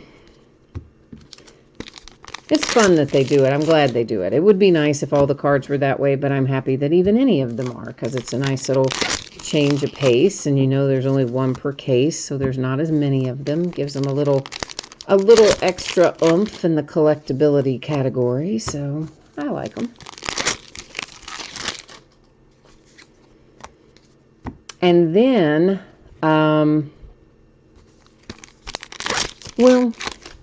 it's fun that they do it. I'm glad they do it. It would be nice if all the cards were that way, but I'm happy that even any of them are, because it's a nice little change of pace, and you know there's only one per case, so there's not as many of them. Gives them a little extra oomph in the collectability category, so I like them. And then, well,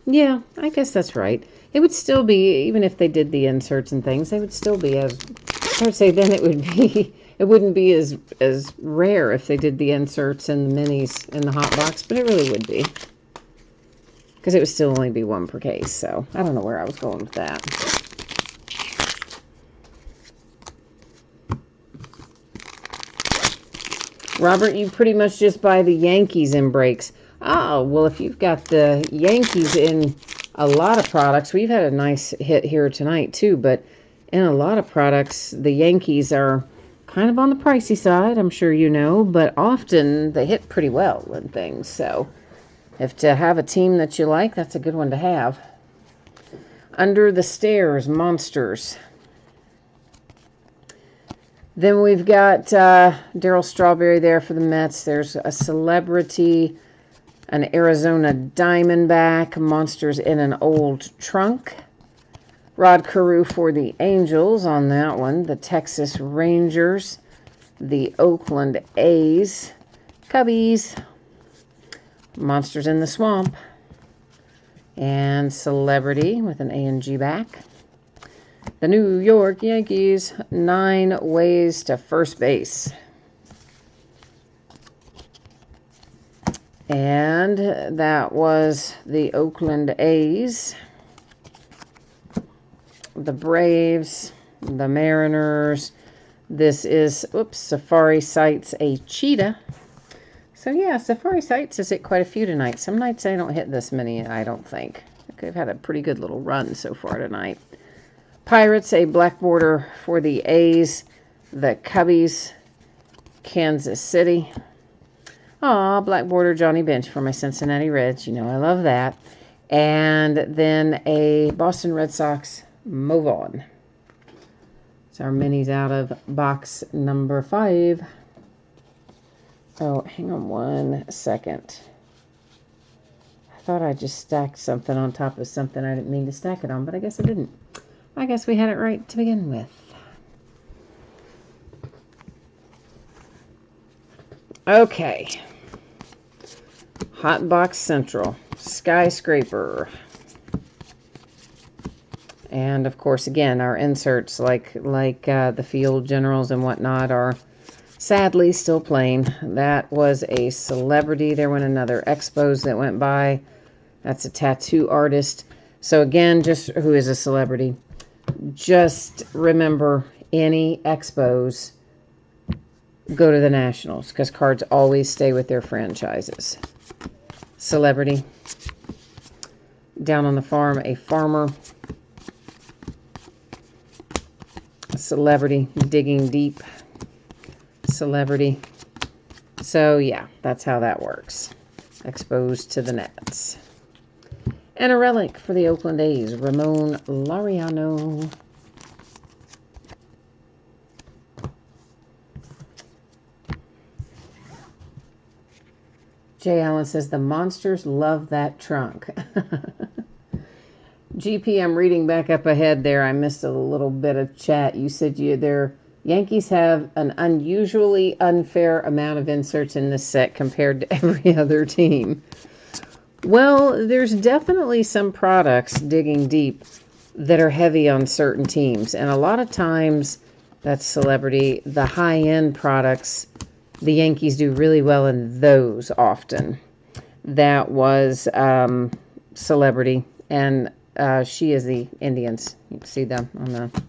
yeah, I guess that's right. It would still be, even if they did the inserts and things, they would still be as, I would say then it would be It wouldn't be as rare if they did the inserts and the minis in the hot box, but it really would be. Because it would still only be one per case, so I don't know where I was going with that. Robert, you pretty much just buy the Yankees in breaks. Oh, well, if you've got the Yankees in a lot of products, we've had a nice hit here tonight too, but in a lot of products, the Yankees are kind of on the pricey side, I'm sure you know, but often they hit pretty well in things. So if to have a team that you like, that's a good one to have. Under the Stairs, Monsters. Then we've got Darryl Strawberry there for the Mets. There's a Celebrity, an Arizona Diamondback, Monsters in an Old Trunk. Rod Carew for the Angels on that one. The Texas Rangers, the Oakland A's, Cubbies, Monsters in the Swamp, and Celebrity with an A and G back. The New York Yankees, 9 Ways to First Base. And that was the Oakland A's, the Braves, the Mariners. This is, Safari Sights, a Cheetah. So yeah, Safari Sights has hit quite a few tonight. Some nights I don't hit this many, I don't think. They've had a pretty good little run so far tonight. Pirates, a black border for the A's, the Cubbies, Kansas City. Aw, black border Johnny Bench for my Cincinnati Reds. You know I love that. And then a Boston Red Sox, Move On. It's our minis out of box number 5. Oh, hang on one second. I thought I just stacked something on top of something I didn't mean to stack it on, but I guess I didn't. I guess we had it right to begin with. Okay. Hot Box Central. Skyscraper. And, of course, again, our inserts like the Field Generals and whatnot are sadly still plain. That was a Celebrity. There went another Expos that went by. That's a tattoo artist. So, again, just who is a celebrity? Just remember, any Expos, go to the Nationals, because cards always stay with their franchises. Celebrity. Down on the Farm, a Farmer. Celebrity. Digging Deep. Celebrity. So, yeah, that's how that works. Expos to the Nets. And a relic for the Oakland A's, Ramon Laureano. Jay Allen says, the Monsters love that trunk. GP, I'm reading back up ahead there. I missed a little bit of chat. You said their Yankees have an unusually unfair amount of inserts in this set compared to every other team. Well, there's definitely some products, digging deep, that are heavy on certain teams. And a lot of times, that's Celebrity, the high-end products, the Yankees do really well in those often. That was Celebrity, and she is the Indians. You can see them on the...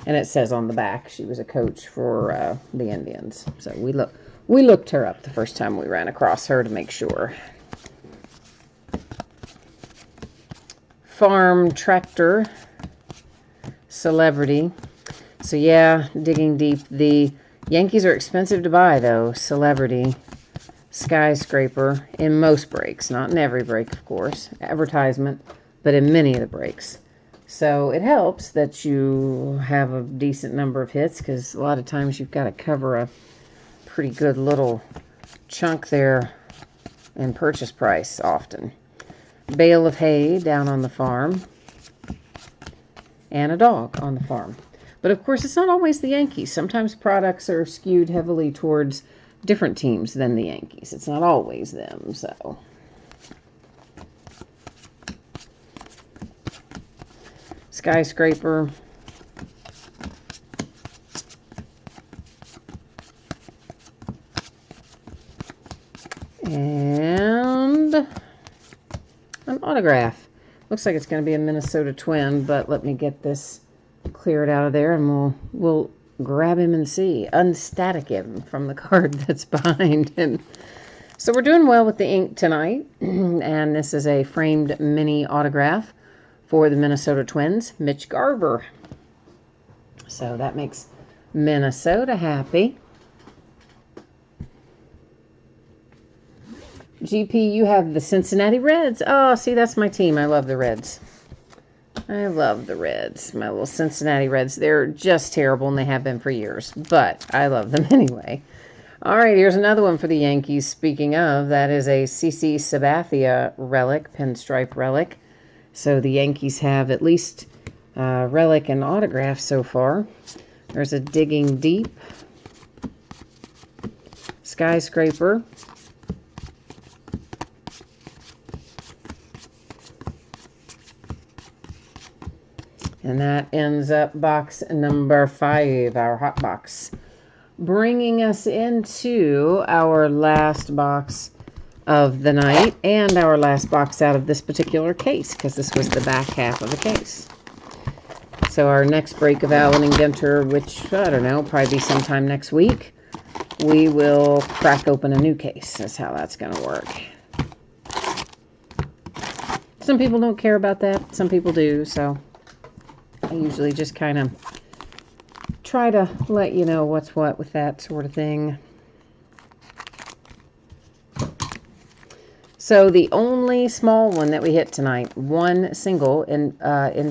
And it says on the back she was a coach for the Indians. So we looked her up the first time we ran across her to make sure. Farm Tractor, Celebrity. So yeah, digging deep. The Yankees are expensive to buy though. Celebrity, Skyscraper in most breaks, not in every break, of course. Advertisement, but in many of the breaks. So it helps that you have a decent number of hits, because a lot of times you've got to cover a pretty good little chunk there in purchase price often. Bale of hay down on the farm, and a dog on the farm. But of course, it's not always the Yankees. Sometimes products are skewed heavily towards different teams than the Yankees. It's not always them, so. Skyscraper. And an autograph. Looks like it's going to be a Minnesota Twin, but let me get this cleared out of there and we'll grab him and see. Unstatic him from the card that's behind him. So we're doing well with the ink tonight, and this is a framed mini autograph for the Minnesota Twins, Mitch Garver. So that makes Minnesota happy. GP, you have the Cincinnati Reds. Oh, see, that's my team. I love the Reds. I love the Reds, my little Cincinnati Reds. They're just terrible, and they have been for years, but I love them anyway. All right, here's another one for the Yankees. Speaking of, that is a CC Sabathia relic, pinstripe relic. So the Yankees have at least relic and autograph so far. There's a Digging Deep, Skyscraper, and that ends up box number 5, our hot box. Bringing us into our last box of the night and our last box out of this particular case, because this was the back half of the case. So our next break of Allen and Ginter, which, I don't know, probably be sometime next week, we will crack open a new case. That's how that's going to work. Some people don't care about that. Some people do, so I usually just kind of try to let you know what's what with that sort of thing. So the only small one that we hit tonight, one single in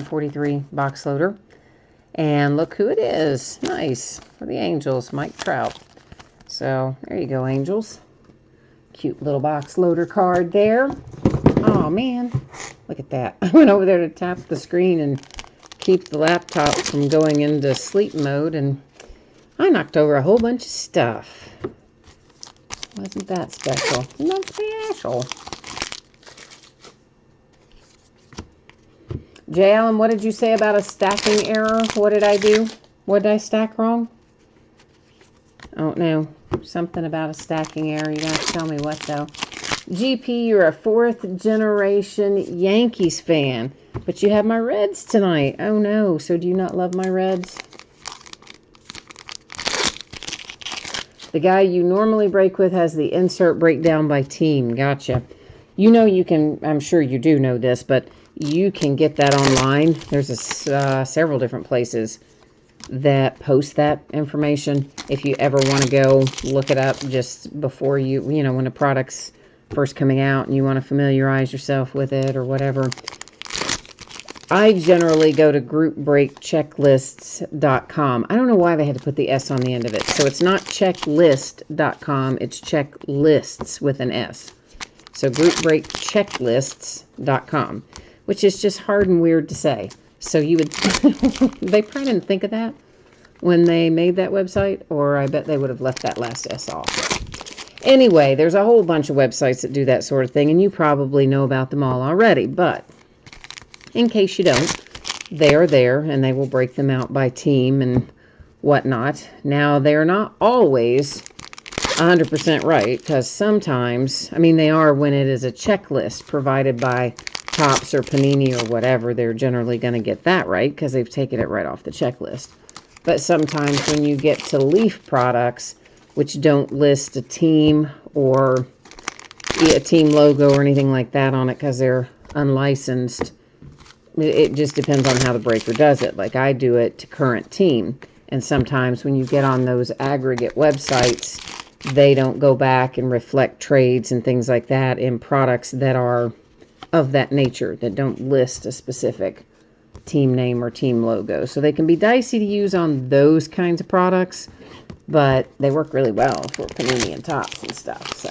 43 box loader. And look who it is. Nice. For the Angels, Mike Trout. So there you go, Angels. Cute little box loader card there. Oh, man. Look at that. I went over there to tap the screen and keep the laptop from going into sleep mode, and I knocked over a whole bunch of stuff. Wasn't that special? Not special. J. Allen, what did you say about a stacking error? What did I do? What did I stack wrong? I don't know. Something about a stacking error. You don't have to tell me what, though. GP, you're a 4th generation Yankees fan, but you have my Reds tonight. Oh, no. So do you not love my Reds? The guy you normally break with has the insert breakdown by team. Gotcha. You know you can, I'm sure you do know this, but you can get that online. There's several different places that post that information. If you ever want to go look it up just before you know, when a product's first coming out and you want to familiarize yourself with it or whatever. I generally go to groupbreakchecklists.com. I don't know why they had to put the S on the end of it. So it's not checklist.com, it's checklists with an S. So groupbreakchecklists.com, which is just hard and weird to say. So you would, they probably didn't think of that when they made that website, or I bet they would have left that last S off. Anyway, there's a whole bunch of websites that do that sort of thing, and you probably know about them all already, but in case you don't, they are there, and they will break them out by team and whatnot. Now, they're not always 100% right, because sometimes, I mean, they are when it is a checklist provided by Topps or Panini or whatever, they're generally going to get that right, because they've taken it right off the checklist. But sometimes when you get to Leaf products, which don't list a team or a team logo or anything like that on it because they're unlicensed, it just depends on how the breaker does it. Like I do it to current team. And sometimes when you get on those aggregate websites, they don't go back and reflect trades and things like that in products that are of that nature, that don't list a specific team name or team logo. So they can be dicey to use on those kinds of products, but they work really well for Panini and Topps and stuff. So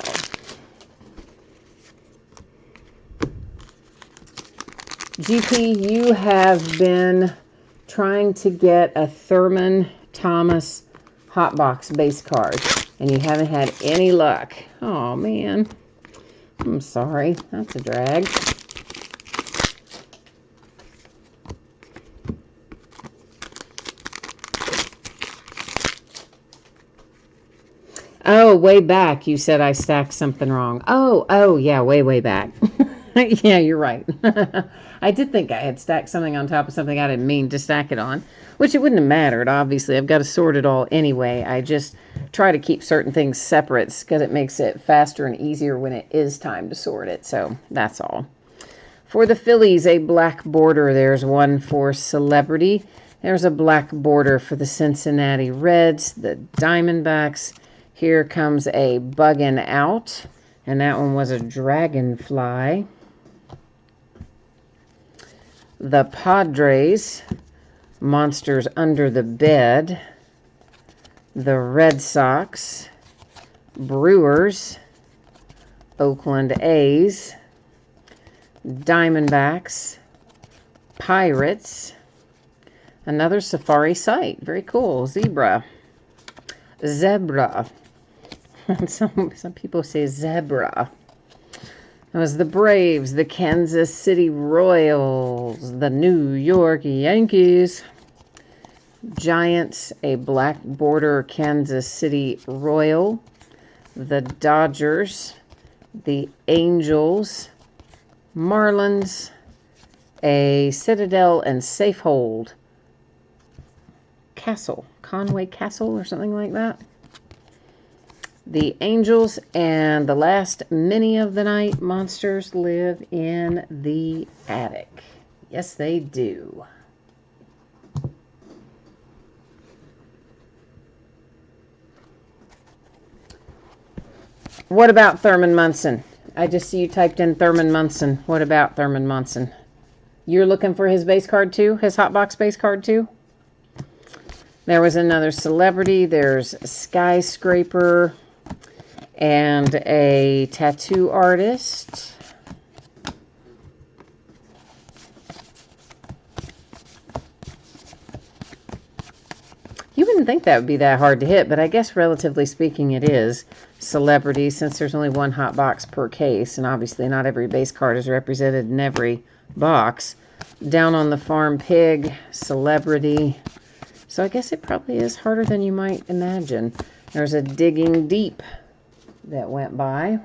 GP, you have been trying to get a Thurman Thomas Hotbox base card, and you haven't had any luck. Oh, man. I'm sorry. That's a drag. Oh, way back, you said I stacked something wrong. Oh, yeah, way back. Yeah, you're right. I did think I had stacked something on top of something I didn't mean to stack it on, which it wouldn't have mattered, obviously. I've got to sort it all anyway. I just try to keep certain things separate because it makes it faster and easier when it is time to sort it. So that's all. For the Phillies, a black border. There's one for Celebrity. There's a black border for the Cincinnati Reds, the Diamondbacks. Here comes a Buggin' Out, and that one was a Dragonfly. The Padres, Monsters Under the Bed. The Red Sox, Brewers, Oakland A's, Diamondbacks, Pirates, another safari site. Very cool. Zebra. Some people say zebra. That was the Braves, the Kansas City Royals, the New York Yankees, Giants, a black border Kansas City Royal, the Dodgers, the Angels, Marlins, a Citadel and Safehold Castle, Conway Castle or something like that. The Angels, and the last mini of the night, Monsters Live in the Attic. Yes, they do. What about Thurman Munson? I just see you typed in Thurman Munson. What about Thurman Munson? You're looking for his base card too? His Hotbox base card too? There was another Celebrity. There's Skyscraper and a tattoo artist. You wouldn't think that would be that hard to hit, but I guess relatively speaking it is. Celebrity, since there's only one hot box per case, and obviously not every base card is represented in every box. Down on the Farm Pig, Celebrity. So I guess it probably is harder than you might imagine. There's a Digging Deep that went by.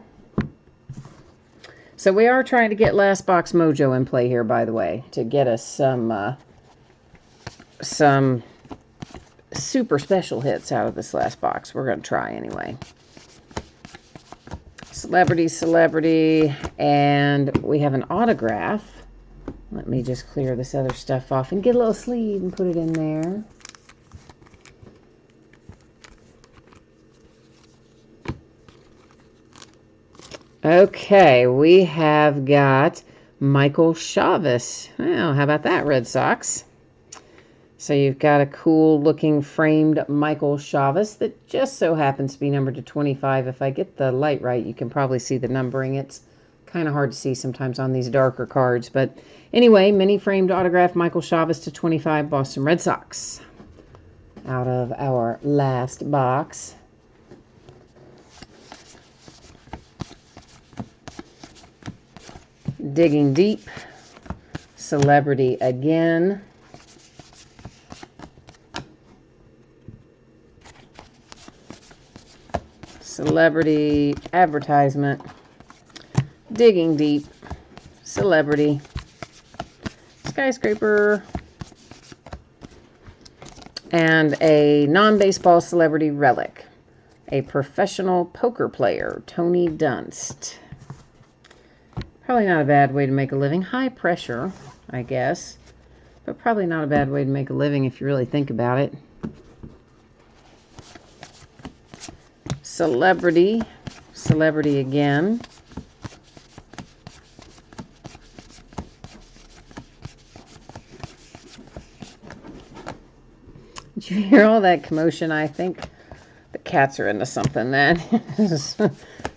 So we are trying to get Last Box Mojo in play here, by the way, to get us some super special hits out of this last box. We're going to try anyway. Celebrity, and we have an autograph. Let me just clear this other stuff off and get a little sleeve and put it in there. Okay, we have got Michael Chavis. Well, how about that, Red Sox? So you've got a cool looking framed Michael Chavis that just so happens to be numbered to 25. If I get the light right, you can probably see the numbering. It's kind of hard to see sometimes on these darker cards. But anyway, mini framed autograph Michael Chavis to 25, Boston Red Sox. Out of our last box. Digging Deep. Celebrity again. Celebrity advertisement. Digging Deep. Celebrity. Skyscraper. And a non-baseball celebrity relic. A professional poker player, Tony Dunst. Probably not a bad way to make a living. High pressure, I guess. But probably not a bad way to make a living if you really think about it. Celebrity. Celebrity again. Did you hear all that commotion? I think the cats are into something then.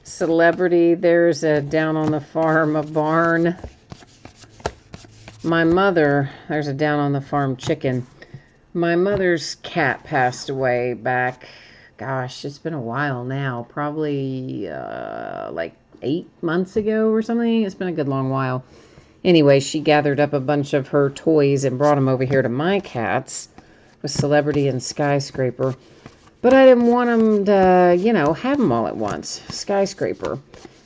Celebrity. There's a Down on the Farm, a barn. My mother, there's a Down on the Farm chicken. My mother's cat passed away back, gosh, it's been a while now. Probably like 8 months ago or something. It's been a good long while. Anyway, she gathered up a bunch of her toys and brought them over here to my cats with Celebrity and Skyscraper. But I didn't want them to, have them all at once. Skyscraper.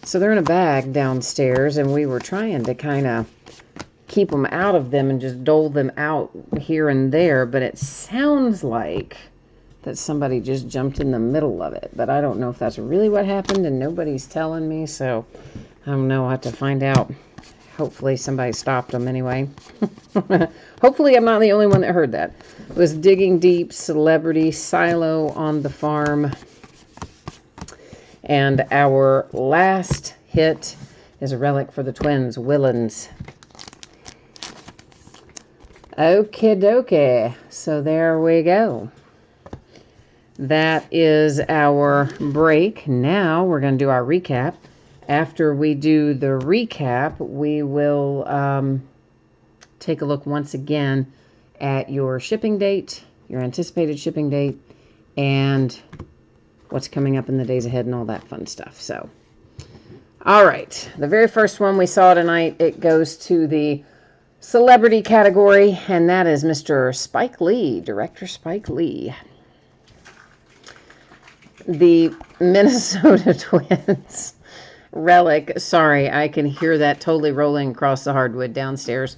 So they're in a bag downstairs, and we were trying to kind of keep them out of them and just dole them out here and there. But it sounds like that somebody just jumped in the middle of it. But I don't know if that's really what happened, and nobody's telling me. So I don't know. I'll have to find out. Hopefully somebody stopped them anyway. Hopefully I'm not the only one that heard that. It was Digging Deep, Celebrity, Silo on the Farm. And our last hit is a relic for the Twins, Willans. Okie dokie. So there we go. That is our break. Now we're going to do our recap. After we do the recap, we will take a look once again at your shipping date, your anticipated shipping date, and what's coming up in the days ahead and all that fun stuff. So, all right. The very first one we saw tonight, it goes to the celebrity category, and that is Mr. Spike Lee, Director Spike Lee. The Minnesota Twins relic. Sorry, I can hear that totally rolling across the hardwood downstairs.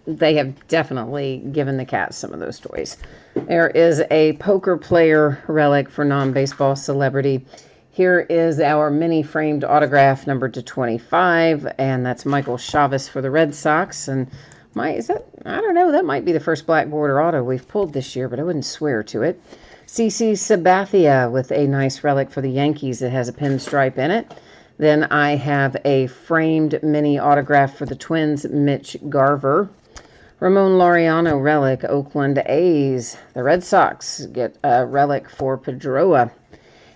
They have definitely given the cats some of those toys. There is a poker player relic for non-baseball celebrity. Here is our mini framed autograph numbered to 25, and that's Michael Chavis for the Red Sox. And I don't know, that might be the first black border auto we've pulled this year, but I wouldn't swear to it. CC Sabathia with a nice relic for the Yankees that has a pinstripe in it. Then I have a framed mini autograph for the Twins, Mitch Garver. Ramon Laureano relic, Oakland A's. The Red Sox get a relic for Pedroia.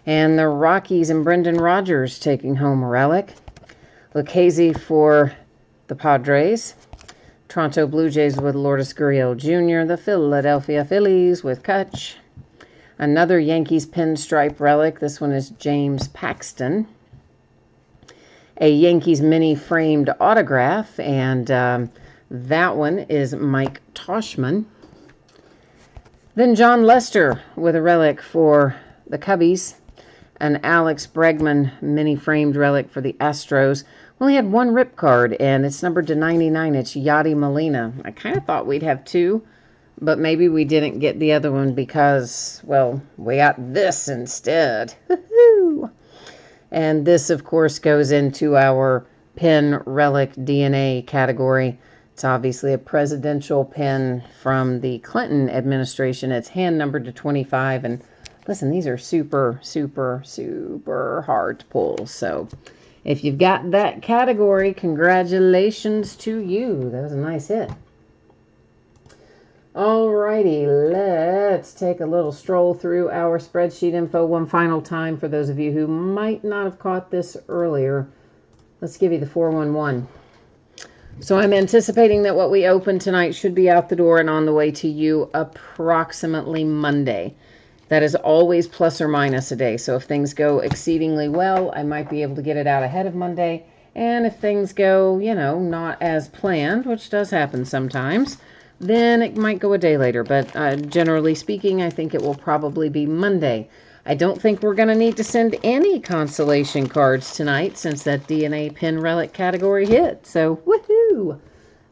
And the Rockies and Brendan Rodgers taking home a relic. Lucchesi for the Padres. Toronto Blue Jays with Lourdes Gurriel Jr. The Philadelphia Phillies with Kutch. Another Yankees pinstripe relic. This one is James Paxton. A Yankees mini framed autograph, and that one is Mike Toshman. Then John Lester with a relic for the Cubbies. An Alex Bregman mini framed relic for the Astros. We only had one rip card, and it's numbered to 99. It's Yadi Molina. I kind of thought we'd have two, but maybe we didn't get the other one because, well, we got this instead. Woohoo! And this, of course, goes into our pin relic DNA category. It's obviously a presidential pin from the Clinton administration. It's hand numbered to 25. And listen, these are super, super, super hard to pull. So if you've got that category, congratulations to you. That was a nice hit. Alrighty, let's take a little stroll through our spreadsheet info one final time for those of you who might not have caught this earlier. Let's give you the 411. So I'm anticipating that what we open tonight should be out the door and on the way to you approximately Monday. That is always plus or minus a day. So if things go exceedingly well, I might be able to get it out ahead of Monday. And if things go, not as planned, which does happen sometimes, then it might go a day later. But generally speaking, I think it will probably be Monday. I don't think we're going to need to send any consolation cards tonight since that DNA pin relic category hit. So, woohoo!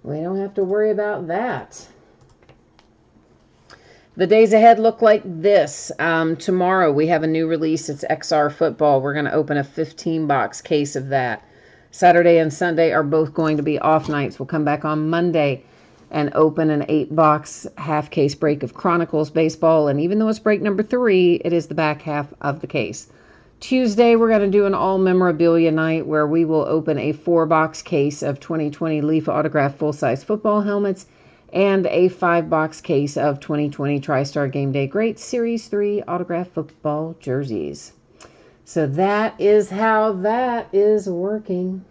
We don't have to worry about that. The days ahead look like this. Tomorrow we have a new release. It's XR Football. We're going to open a 15-box case of that. Saturday and Sunday are both going to be off nights. We'll come back on Monday and open an 8-box half-case break of Chronicles Baseball. And even though it's break number 3, it is the back half of the case. Tuesday, we're going to do an all-memorabilia night where we will open a 4-box case of 2020 Leaf Autograph full-size football helmets and a 5-box case of 2020 TriStar Game Day Great Series 3 autograph football jerseys. So that is how that is working.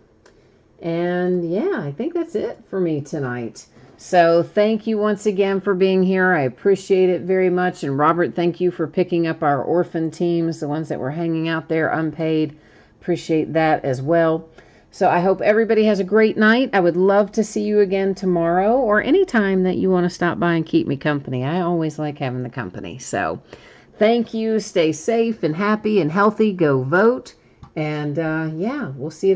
And yeah, I think that's it for me tonight. So thank you once again for being here. I appreciate it very much. And Robert, thank you for picking up our orphan teams, the ones that were hanging out there unpaid. Appreciate that as well. So I hope everybody has a great night. I would love to see you again tomorrow or anytime that you want to stop by and keep me company. I always like having the company. So Thank you. Stay safe and happy and healthy. Go vote. And yeah, we'll see you.